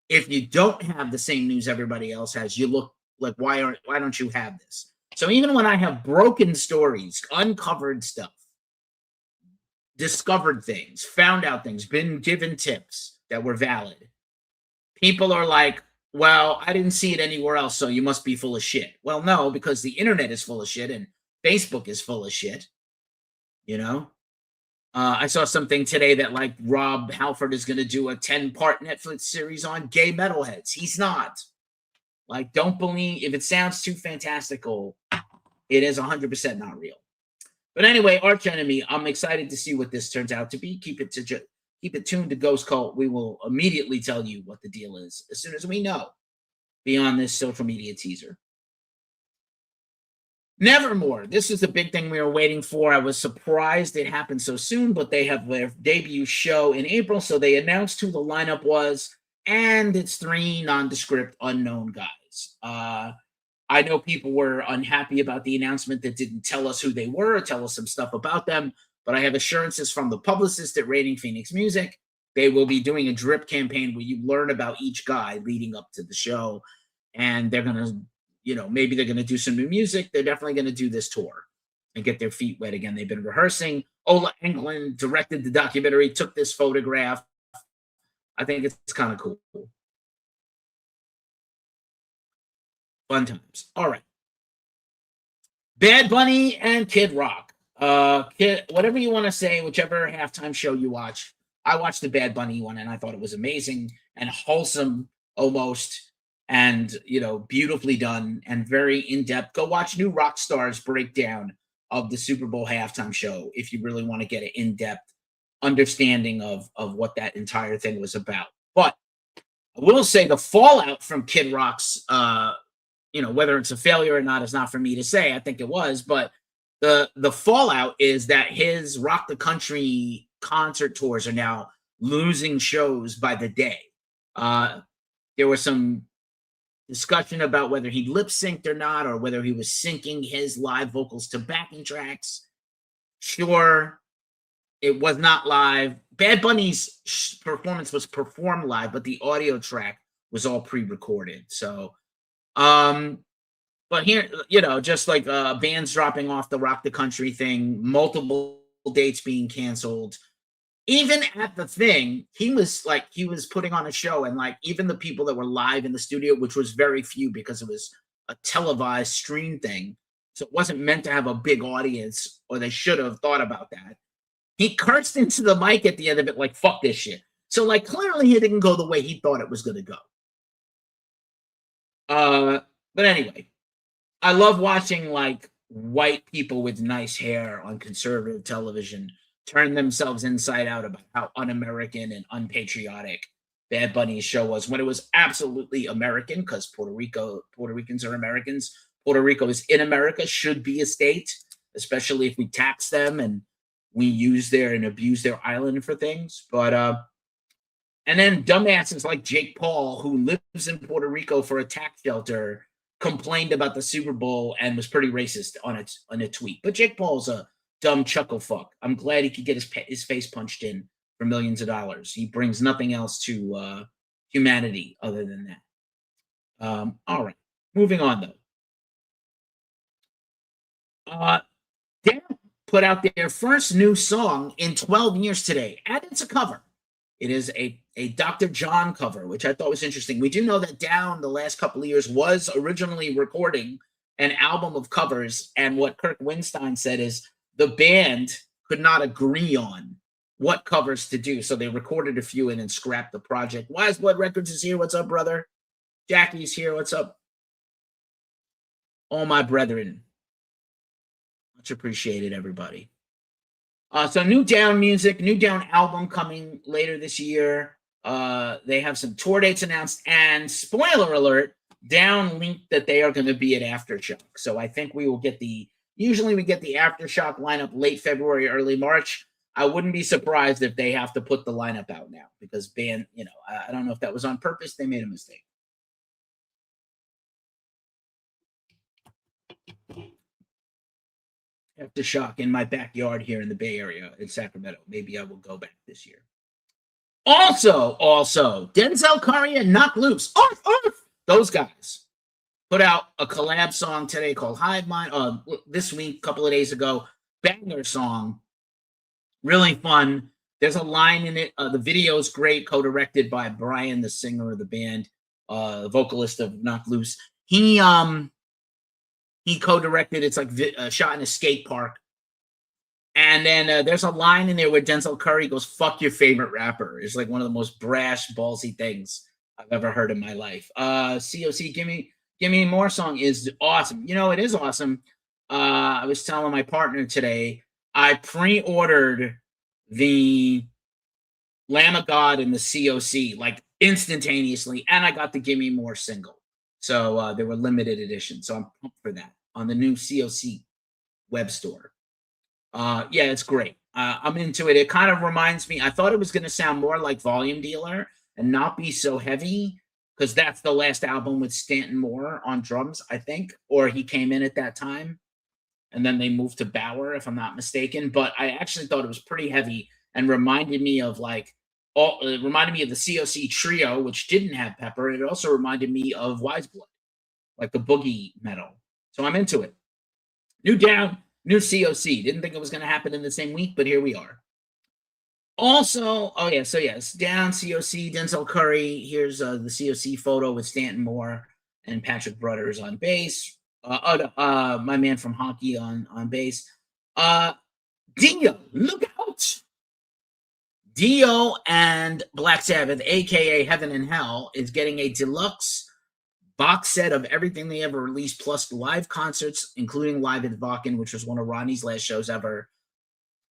if you don't have the same news everybody else has, you look why don't you have this? So even when I have broken stories, uncovered stuff, discovered things, found out things, been given tips that were valid, people are like, well, I didn't see it anywhere else, so you must be full of shit. Well, no, because the internet is full of shit and Facebook is full of shit, you know? I saw something today that like Rob Halford is going to do a 10-part Netflix series on gay metalheads. He's not. Like, don't believe if it sounds too fantastical, it is 100% not real. But anyway, Arch Enemy, I'm excited to see what this turns out to be. Keep it tuned to Ghost Cult. We will immediately tell you what the deal is as soon as we know beyond this social media teaser. Nevermore. This is the big thing we were waiting for. I was surprised it happened so soon, but they have their debut show in April, so they announced who the lineup was, and it's 3 nondescript unknown guys. I know people were unhappy about the announcement that didn't tell us who they were or tell us some stuff about them, but I have assurances from the publicist at Rating Phoenix Music. They will be doing a drip campaign where you learn about each guy leading up to the show, and they're going to, maybe they're going to do some new music. They're definitely going to do this tour and get their feet wet again. They've been rehearsing. Ola Englund directed the documentary, took this photograph. I think it's kind of cool. Fun times. All right. Bad Bunny and Kid Rock. Whatever you want to say, whichever halftime show you watch. I watched the Bad Bunny one, and I thought it was amazing and wholesome almost, and, beautifully done and very in-depth. Go watch New Rockstar's breakdown of the Super Bowl halftime show if you really want to get an in-depth understanding of what that entire thing was about. But I will say the fallout from Kid Rock's whether it's a failure or not is not for me to say. I think it was, but the fallout is that his Rock the Country concert tours are now losing shows by the day. There was some discussion about whether he lip synced or not, or whether he was syncing his live vocals to backing tracks. Sure, it was not live. Bad Bunny's performance was performed live, but the audio track was all pre-recorded. So, but here, just like bands dropping off the Rock the Country thing, multiple dates being canceled. Even at the thing, he was putting on a show, and like even the people that were live in the studio, which was very few because it was a televised stream thing, so it wasn't meant to have a big audience, or they should have thought about that. He cursed into the mic at the end of it like, fuck this shit. So like clearly it didn't go the way he thought it was going to go. But anyway, I love watching like white people with nice hair on conservative television turn themselves inside out about how un-American and unpatriotic Bad Bunny's show was, when it was absolutely American, because Puerto Ricans are Americans. Puerto Rico is in America, should be a state, especially if we tax them and we use and abuse their island for things. But and then dumbasses like Jake Paul, who lives in Puerto Rico for a tax shelter, complained about the Super Bowl and was pretty racist on a tweet. But Jake Paul's a dumb chuckle fuck. I'm glad he could get his face punched in for millions of dollars. He brings nothing else to humanity other than that. All right, moving on though. They put out their first new song in 12 years today, and it's a cover. It is a Dr. John cover, which I thought was interesting. We do know that Down the last couple of years was originally recording an album of covers, and what Kirk Winstein said is the band could not agree on what covers to do, so they recorded a few and then scrapped the project. Wise Blood Records is here. What's up, brother? Jackie's here. What's up? All my brethren. Much appreciated, everybody. So new Down music, new Down album coming later this year. They have some tour dates announced, and spoiler alert, Down linked that they are going to be at Aftershock. So I think we will get usually we get the Aftershock lineup late February, early March. I wouldn't be surprised if they have to put the lineup out now, because band, I don't know if that was on purpose. They made a mistake. Aftershock in my backyard here in the Bay Area in Sacramento. Maybe I will go back this year. Also, Denzel Curry and Knock Loose. Those guys put out a collab song today called Hive Mind. This week, a couple of days ago, banger song. Really fun. There's a line in it. The video is great, co-directed by Brian, the singer of the band, vocalist of Knock Loose. He co-directed. It's like shot in a skate park. And then there's a line in there where Denzel Curry goes, "Fuck your favorite rapper." It's like one of the most brash, ballsy things I've ever heard in my life. COC, Give Me More song is awesome. You know, it is awesome. I was telling my partner today, I pre-ordered the Lamb of God and the COC like instantaneously, and I got the Give Me More single. So they were limited edition. So I'm pumped for that on the new COC web store. Yeah, it's great. I'm into it. It kind of reminds me, I thought it was going to sound more like Volume Dealer and not be so heavy, because that's the last album with Stanton Moore on drums, I think, or he came in at that time. And then they moved to Bauer, if I'm not mistaken. But I actually thought it was pretty heavy and reminded me of it reminded me of the COC trio, which didn't have Pepper. It also reminded me of Wise Blood, like the boogie metal. So I'm into it. New COC. Didn't think it was going to happen in the same week, but here we are. Also, down COC, Denzel Curry. Here's the COC photo with Stanton Moore and Patrick Brothers on bass. My man from Hockey on bass. Dio, look out! Dio and Black Sabbath, aka Heaven and Hell, is getting a deluxe box set of everything they ever released, plus live concerts, including live at Vakken, which was one of Ronnie's last shows ever.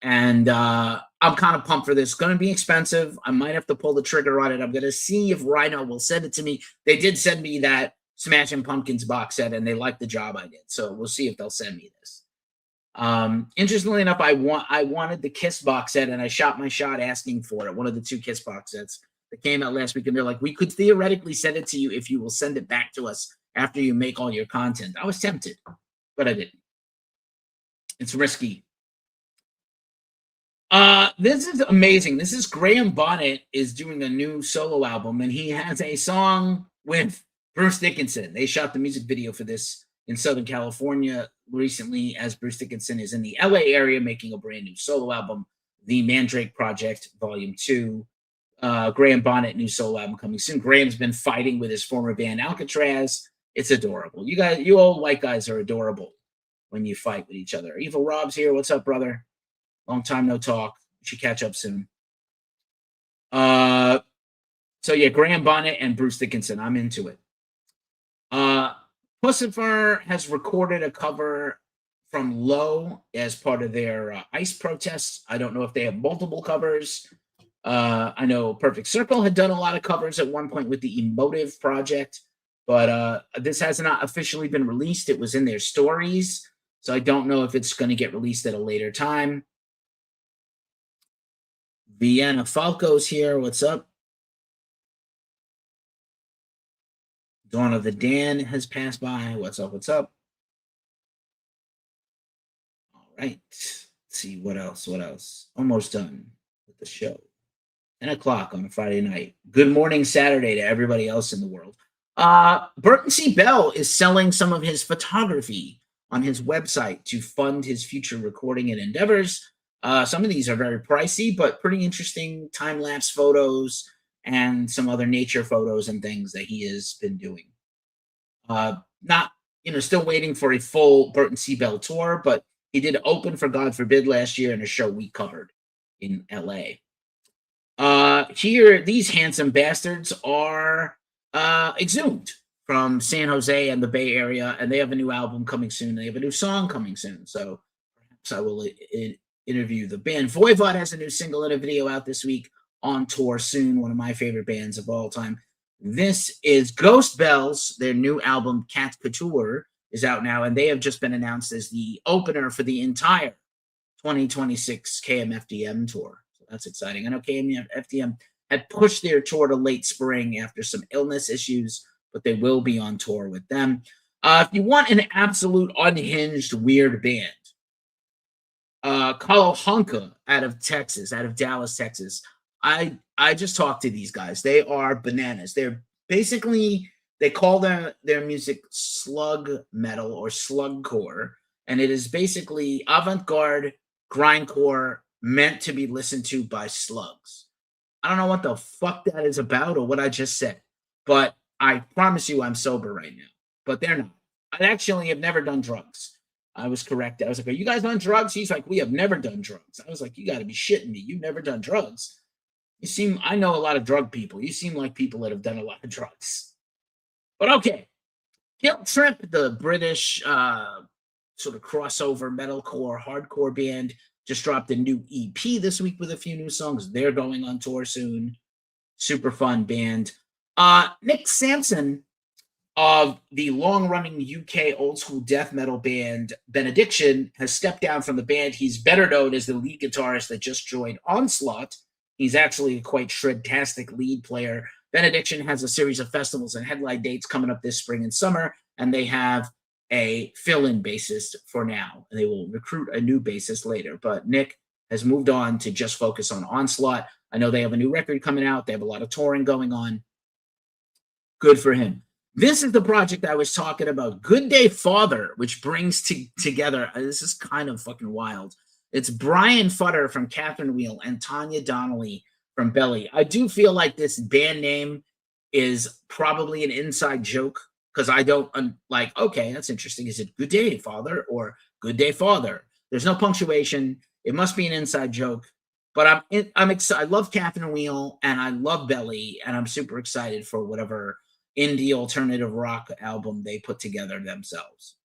And I'm kind of pumped for this. It's going to be expensive. I might have to pull the trigger on it. I'm going to see if Rhino will send it to me. They did send me that Smashing Pumpkins box set, and they liked the job I did. So we'll see if they'll send me this. Interestingly enough, I wanted the Kiss box set, and I shot my shot asking for it. One of the 2 Kiss box sets that came out last week, and they're like, "We could theoretically send it to you if you will send it back to us after you make all your content." I was tempted, but I didn't. It's risky. This is amazing. This is Graham Bonnet is doing a new solo album, and he has a song with Bruce Dickinson. They shot the music video for this in Southern California recently, as Bruce Dickinson is in the LA area making a brand new solo album, The Mandrake Project, Volume 2. Graham Bonnet, new solo album coming soon. Graham's been fighting with his former band Alcatraz. It's adorable. You old white guys are adorable when you fight with each other. Evil Rob's here. What's up, brother? Long time no talk. We should catch up soon. So yeah, Graham Bonnet and Bruce Dickinson. I'm into it. Pussifer has recorded a cover from Low as part of their ICE protests. I don't know if they have multiple covers. I know Perfect Circle had done a lot of covers at one point with the Emotive Project, but this has not officially been released. It was in their stories, so I don't know if it's going to get released at a later time. Vienna Falco's here. What's up? Dawn of the Dan has passed by. What's up? What's up? All right. Let's see what else. Almost done with the show. 10 o'clock on a Friday night. Good morning Saturday to everybody else in the world. Burton C. Bell is selling some of his photography on his website to fund his future recording and endeavors. Some of these are very pricey, but pretty interesting time-lapse photos and some other nature photos and things that he has been doing. Still waiting for a full Burton C. Bell tour, but he did open for God Forbid last year in a show we covered in LA. Here, these handsome bastards are Exhumed from San Jose and the Bay Area, and they have a new album coming soon. They have a new song coming soon, so perhaps I will interview the band. Voivod has a new single and a video out this week, on tour soon, one of my favorite bands of all time. This is Ghost Bells. Their new album, Cat Couture, is out now, and they have just been announced as the opener for the entire 2026 KMFDM tour. So that's exciting. I know KMFDM had pushed their tour to late spring after some illness issues, but they will be on tour with them. If you want an absolute unhinged, weird band, Kalahunka out of Dallas, Texas. I just talked to these guys. They are bananas. They're basically, they call their music slug metal or slugcore, and it is basically avant-garde grindcore meant to be listened to by slugs. I don't know what the fuck that is about or what I just said, but I promise you I'm sober right now. But they're not. I actually have never done drugs. I was correct. I was like, are you guys on drugs? He's like, we have never done drugs. I was like, you got to be shitting me. You've never done drugs. You seem, I know a lot of drug people. You seem like people that have done a lot of drugs. But okay. Guilt Trip, the British sort of crossover metalcore, hardcore band, just dropped a new EP this week with a few new songs. They're going on tour soon. Super fun band. Nick Sampson of the long-running UK old-school death metal band Benediction has stepped down from the band. He's better known as the lead guitarist that just joined Onslaught. He's actually a quite shred-tastic lead player. Benediction has a series of festivals and headline dates coming up this spring and summer, and they have a fill-in bassist for now. And they will recruit a new bassist later. But Nick has moved on to just focus on Onslaught. I know they have a new record coming out. They have a lot of touring going on. Good for him. This is the project I was talking about, Good Day Father, which brings together, this is kind of fucking wild. It's Brian Futter from Catherine Wheel and Tanya Donnelly from Belly. I do feel like this band name is probably an inside joke because I don't, like, okay, that's interesting. Is it Good Day Father or Good Day Father? There's no punctuation. It must be an inside joke. But I'm excited. I love Catherine Wheel and I love Belly, and I'm super excited for whatever indie alternative rock album they put together themselves.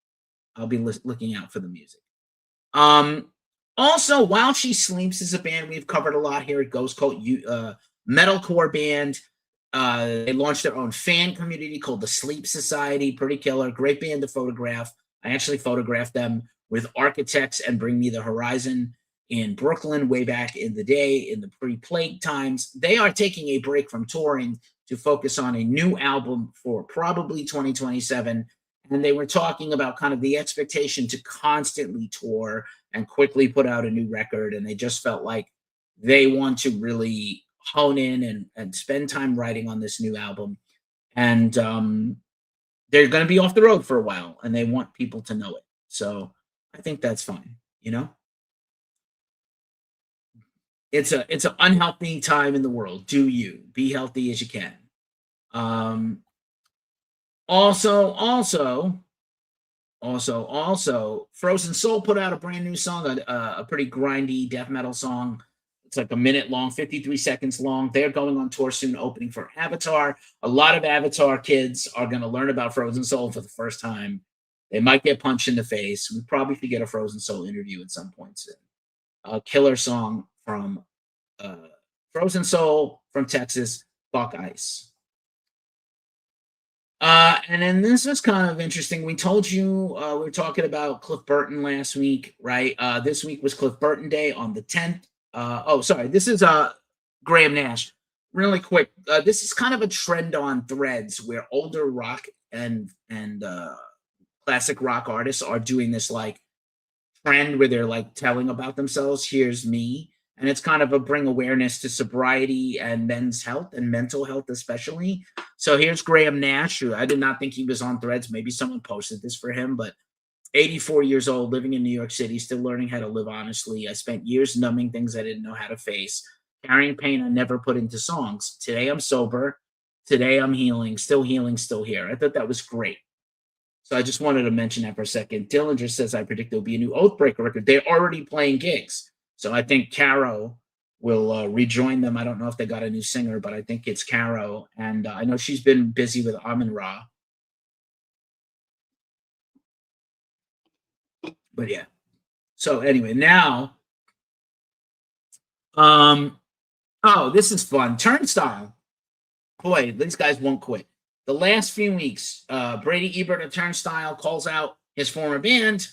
I'll be looking out for the music. Also, While She Sleeps is a band we've covered a lot here. It goes called metalcore band. They launched their own fan community called the Sleep Society. Pretty killer. Great band to photograph. I actually photographed them with Architects and Bring Me the Horizon in Brooklyn way back in the day, in the pre-plague times. They are taking a break from touring to focus on a new album for probably 2027. And they were talking about kind of the expectation to constantly tour and quickly put out a new record. And they just felt like they want to really hone in and spend time writing on this new album. And they're going to be off the road for a while, and they want people to know it. So I think that's fine, you know? It's an unhealthy time in the world. Do you be healthy as you can? Also, Frozen Soul put out a brand new song, a pretty grindy death metal song. It's like a minute long, 53 seconds long. They're going on tour soon, opening for Avatar. A lot of Avatar kids are going to learn about Frozen Soul for the first time. They might get punched in the face. We probably could get a Frozen Soul interview at some point soon. A killer song from Frozen Soul from Texas, Buck Ice. And then this is kind of interesting. We told you we were talking about Cliff Burton last week, right? This week was Cliff Burton Day on the 10th. This is Graham Nash. Really quick, this is kind of a trend on Threads where older rock and classic rock artists are doing this like trend where they're like telling about themselves. Here's me. And it's kind of a bring awareness to sobriety and men's health and mental health, especially. So here's Graham Nash, who I did not think he was on Threads. Maybe someone posted this for him, but 84 years old, living in New York City, still learning how to live honestly. I spent years numbing things I didn't know how to face, carrying pain I never put into songs. Today I'm sober. Today I'm healing, still here. I thought that was great. So I just wanted to mention that for a second. Dillinger says, I predict there'll be a new Oathbreaker record. They're already playing gigs. So I think Caro will rejoin them. I don't know if they got a new singer, but I think it's Caro. And I know she's been busy with Amun Ra. But yeah. So anyway, now, this is fun. Turnstile. Boy, these guys won't quit. The last few weeks, Brady Ebert of Turnstile calls out his former band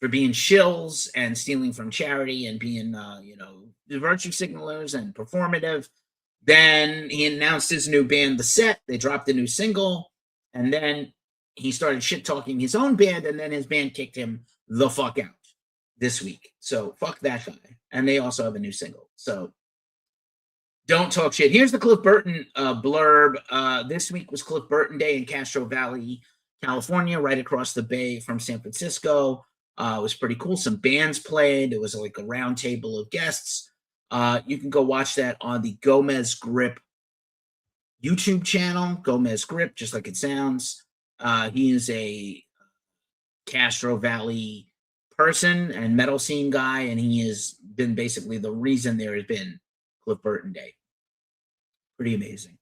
for being shills and stealing from charity and being, the virtue signalers and performative. Then he announced his new band, The Set. They dropped a new single. And then he started shit-talking his own band, and then his band kicked him the fuck out this week. So fuck that guy. And they also have a new single. So don't talk shit. Here's the Cliff Burton blurb. This week was Cliff Burton Day in Castro Valley, California, right across the bay from San Francisco. It was pretty cool. Some bands played. It was like a round table of guests. You can go watch that on the Gomez Grip YouTube channel. Gomez Grip, just like it sounds. He is a Castro Valley person and metal scene guy, and he has been basically the reason there has been Cliff Burton Day. Pretty amazing.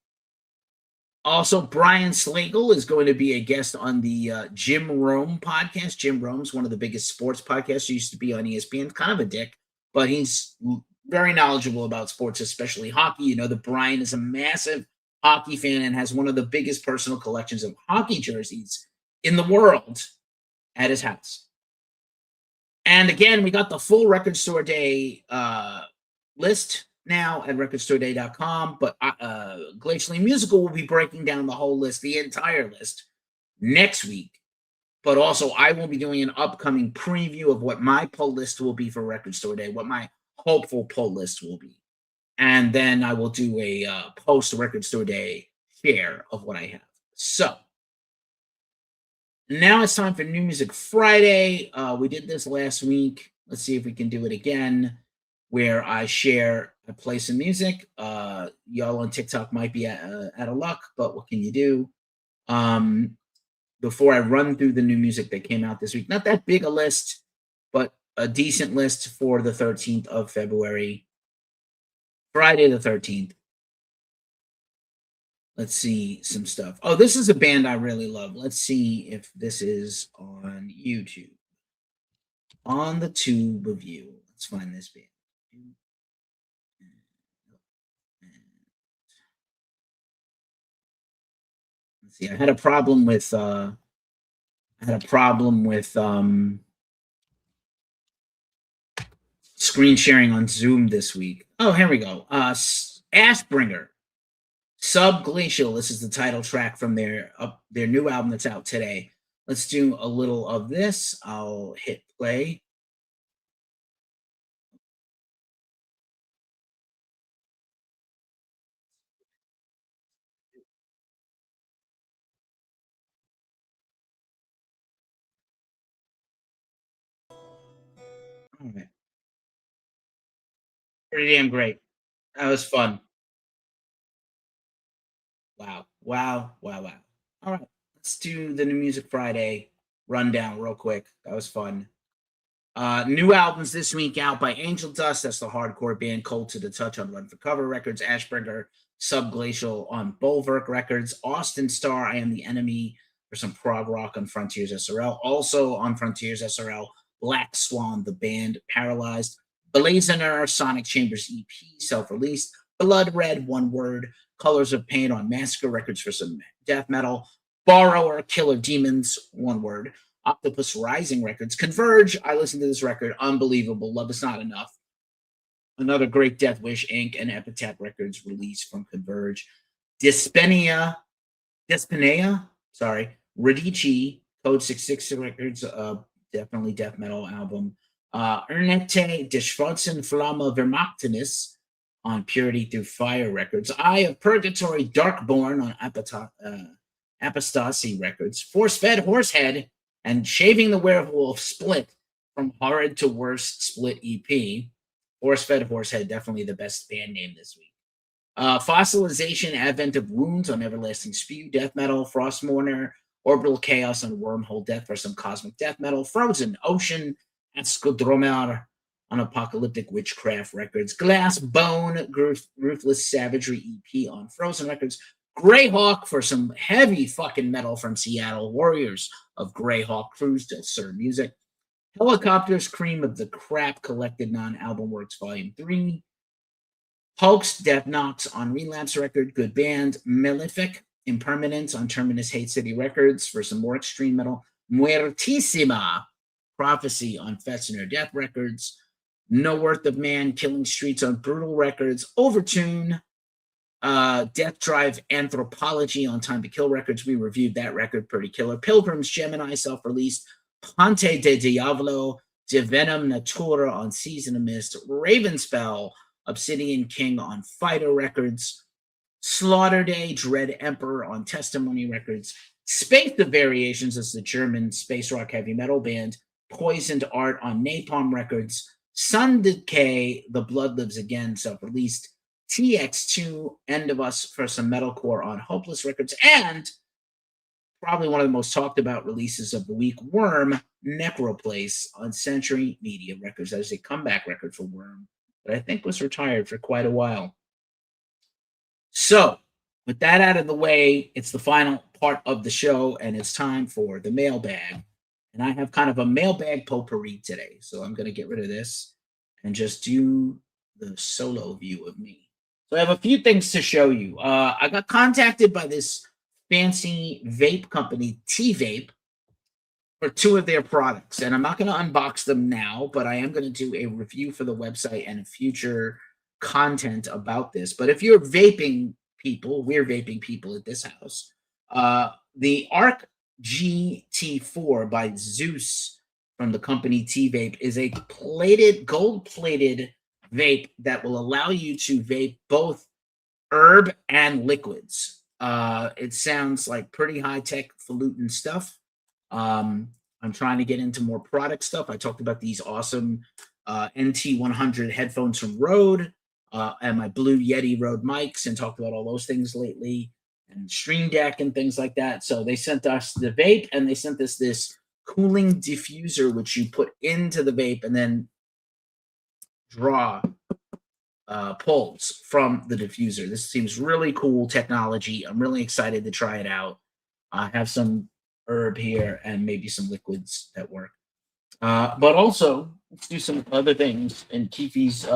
Also, Brian Slagle is going to be a guest on the Jim Rome podcast. Jim Rome's one of the biggest sports podcasts. He used to be on ESPN, kind of a dick, but he's very knowledgeable about sports, especially hockey. You know that Brian is a massive hockey fan and has one of the biggest personal collections of hockey jerseys in the world at his house. And again, we got the full Record Store Day list now at recordstoreday.com, but Glacially Musical will be breaking down the whole list, the entire list, next week. But also, I will be doing an upcoming preview of what my pull list will be for Record Store Day, what my hopeful pull list will be. And then I will do a post Record Store Day share of what I have. So, now it's time for New Music Friday. We did this last week. Let's see if we can do it again, where I play some music. Y'all on TikTok might be out of luck, but what can you do? Before I run through the new music that came out this week, not that big a list, but a decent list for the 13th of February, Friday the 13th. Let's see some stuff. Oh, this is a band I really love. Let's see if this is on YouTube. On the tube of you. Let's find this band. Let's see. I had a problem with screen sharing on Zoom this week. Oh, here we go. Ashbringer. Subglacial. This is the title track from their new album that's out today. Let's do a little of this. I'll hit play. All right. Pretty damn great. That was fun. Wow. Wow. Wow. Wow. All right. Let's do the New Music Friday rundown real quick. That was fun. New albums this week out by Angel Dust. That's the hardcore band. Cold to the Touch on Run for Cover Records. Ashbringer, Subglacial on Bulwark Records. Austin Starr, I Am the Enemy for some prog rock on Frontiers SRL. Also on Frontiers SRL, Black Swan, the band. Paralyzed. Blazoner, Sonic Chambers EP, self-released. Blood Red, One Word. Colors of Pain on Massacre Records for some death metal. Borrower, Killer Demons, one word. Octopus Rising Records. Converge, I listened to this record. Unbelievable. Love Is Not Enough. Another great Death Wish Inc. and Epitaph Records release from Converge. Dyspnea, Radici, Code 666 Records, definitely death metal album. Ernette des Schwarzen Flamme Vermachtennis on Purity Through Fire Records. Eye of Purgatory, Darkborn on Apostasy Records. Force-Fed Horsehead and Shaving the Werewolf Split from Horrid to Worst Split EP. Force-Fed Horsehead, definitely the best band name this week. Fossilization, Advent of Wounds on Everlasting Spew, Death Metal. Frostmourner, Orbital Chaos on Wormhole Death for some cosmic death metal. Frozen Ocean, Ascodromer on Apocalyptic Witchcraft Records. Glass Bone, Ruthless Savagery EP on Frozen Records. Greyhawk for some heavy fucking metal from Seattle. Warriors of Greyhawk Cruise, Del Sur Music. Helicopters, Cream of the Crap, Collected Non-Album Works Volume 3. Hulk's Death Knocks on Relapse Record, good band. Malefic, Impermanence on Terminus Hate City Records for some more extreme metal. Muertissima, Prophecy on Fetzener Death Records. No Worth of Man, Killing Streets on Brutal Records. Overtune, Death Drive Anthropology on Time to Kill Records. We reviewed that record, pretty killer. Pilgrims, Gemini, self-released. Ponte de Diavolo, Divinum Natura on Season of Mist. Ravenspell, Obsidian King on Fighter Records. Slaughter Day, Dread Emperor on Testimony Records. Space of Variations is the German space rock heavy metal band. Poisoned Art on Napalm Records. Sun Decay, The Blood Lives Again, self-released. TX2, End of Us for some metalcore on Hopeless Records. And probably one of the most talked about releases of the week, Worm, Necroplace on Century Media Records. That is a comeback record for Worm that I think was retired for quite a while. So, with that out of the way, it's the final part of the show, and it's time for the mailbag. And I have kind of a mailbag potpourri today. So I'm going to get rid of this and just do the solo view of me. So I have a few things to show you. I got contacted by this fancy vape company, T-Vape, for 2 of their products. And I'm not going to unbox them now, but I am going to do a review for the website and future content about this. But if you're vaping people, we're vaping people at this house, the Arc GT4 by Zeus from the company T-Vape is a gold-plated vape that will allow you to vape both herb and liquids. It sounds like pretty high-tech falutin stuff. I'm trying to get into more product stuff. I talked about these awesome NT100 headphones from Rode and my Blue Yeti Rode mics, and talked about all those things lately, and Stream Deck and things like that. So they sent us the vape, and they sent us this cooling diffuser, which you put into the vape and then draw pulls from the diffuser. This seems really cool technology. I'm really excited to try it out. I have some herb here and maybe some liquids that work. But also, let's do some other things in Keefe's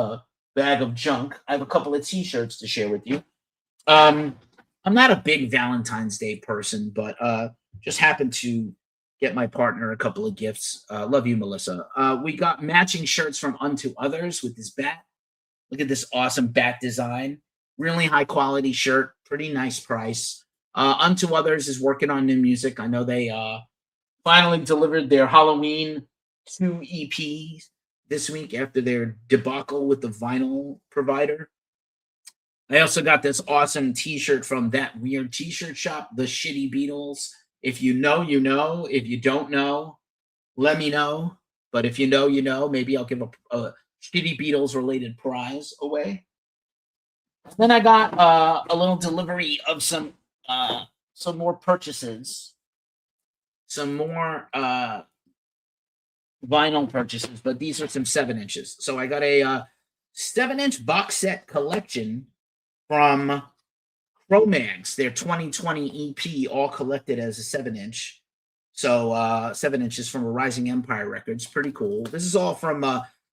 bag of junk. I have a couple of t-shirts to share with you. I'm not a big Valentine's Day person, but just happened to get my partner a couple of gifts. Love you, Melissa. We got matching shirts from Unto Others with this bat. Look at this awesome bat design. Really high quality shirt. Pretty nice price. Unto Others is working on new music. I know they finally delivered their Halloween 2 EPs this week after their debacle with the vinyl provider. I also got this awesome t-shirt from That Weird T-Shirt Shop, The Shitty Beatles. If you know, you know. If you don't know, let me know. But if you know, you know. Maybe I'll give a Shitty Beatles related prize away. Then I got a little delivery of some more purchases, some more vinyl purchases, but these are some 7 inches. So I got a 7-inch box set collection from Cro-Mags, their 2020 EP, all collected as a 7-inch. So 7 inches from a Rising Empire Records. Pretty cool. This is all from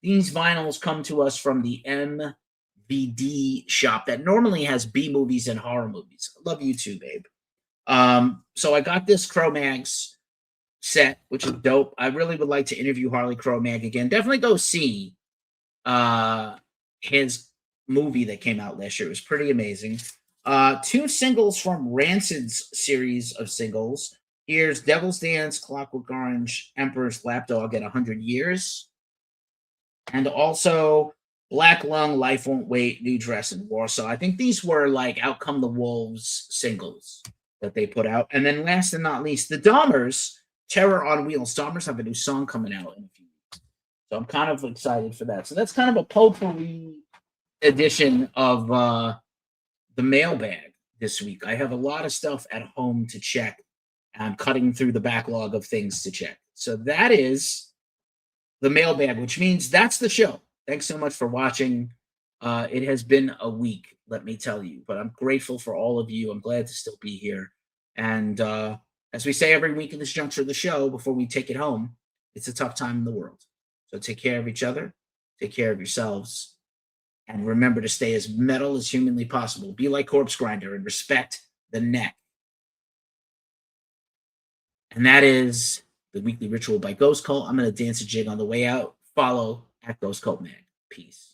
these vinyls come to us from the MVD shop that normally has B movies and horror movies. Love you too, babe. So I got this Cro-Mags set, which is dope. I really would like to interview Harley Cro-Mag again. Definitely go see his movie that came out last year. It was pretty amazing. 2 singles from Rancid's series of singles. Here's Devil's Dance, Clockwork Orange, Emperor's Lapdog at 100 Years. And also Black Lung, Life Won't Wait, New Dress, and Warsaw. I think these were like Out Come the Wolves singles that they put out. And then last and not least, the Dahmers, Terror on Wheels. Dahmers have a new song coming out in a few weeks. So I'm kind of excited for that. So that's kind of a potpourri edition of the mailbag this week. I have a lot of stuff at home to check. I'm cutting through the backlog of things to check. So that is the mailbag, which means that's the show. Thanks so much for watching. It has been a week, let me tell you, but I'm grateful for all of you. I'm glad to still be here. And as we say every week in this juncture of the show, before we take it home, it's a tough time in the world. So take care of each other, take care of yourselves, and remember to stay as metal as humanly possible. Be like Corpse Grinder and respect the neck. And that is the weekly ritual by Ghost Cult. I'm going to dance a jig on the way out. Follow at Ghost Cult Mag. Peace.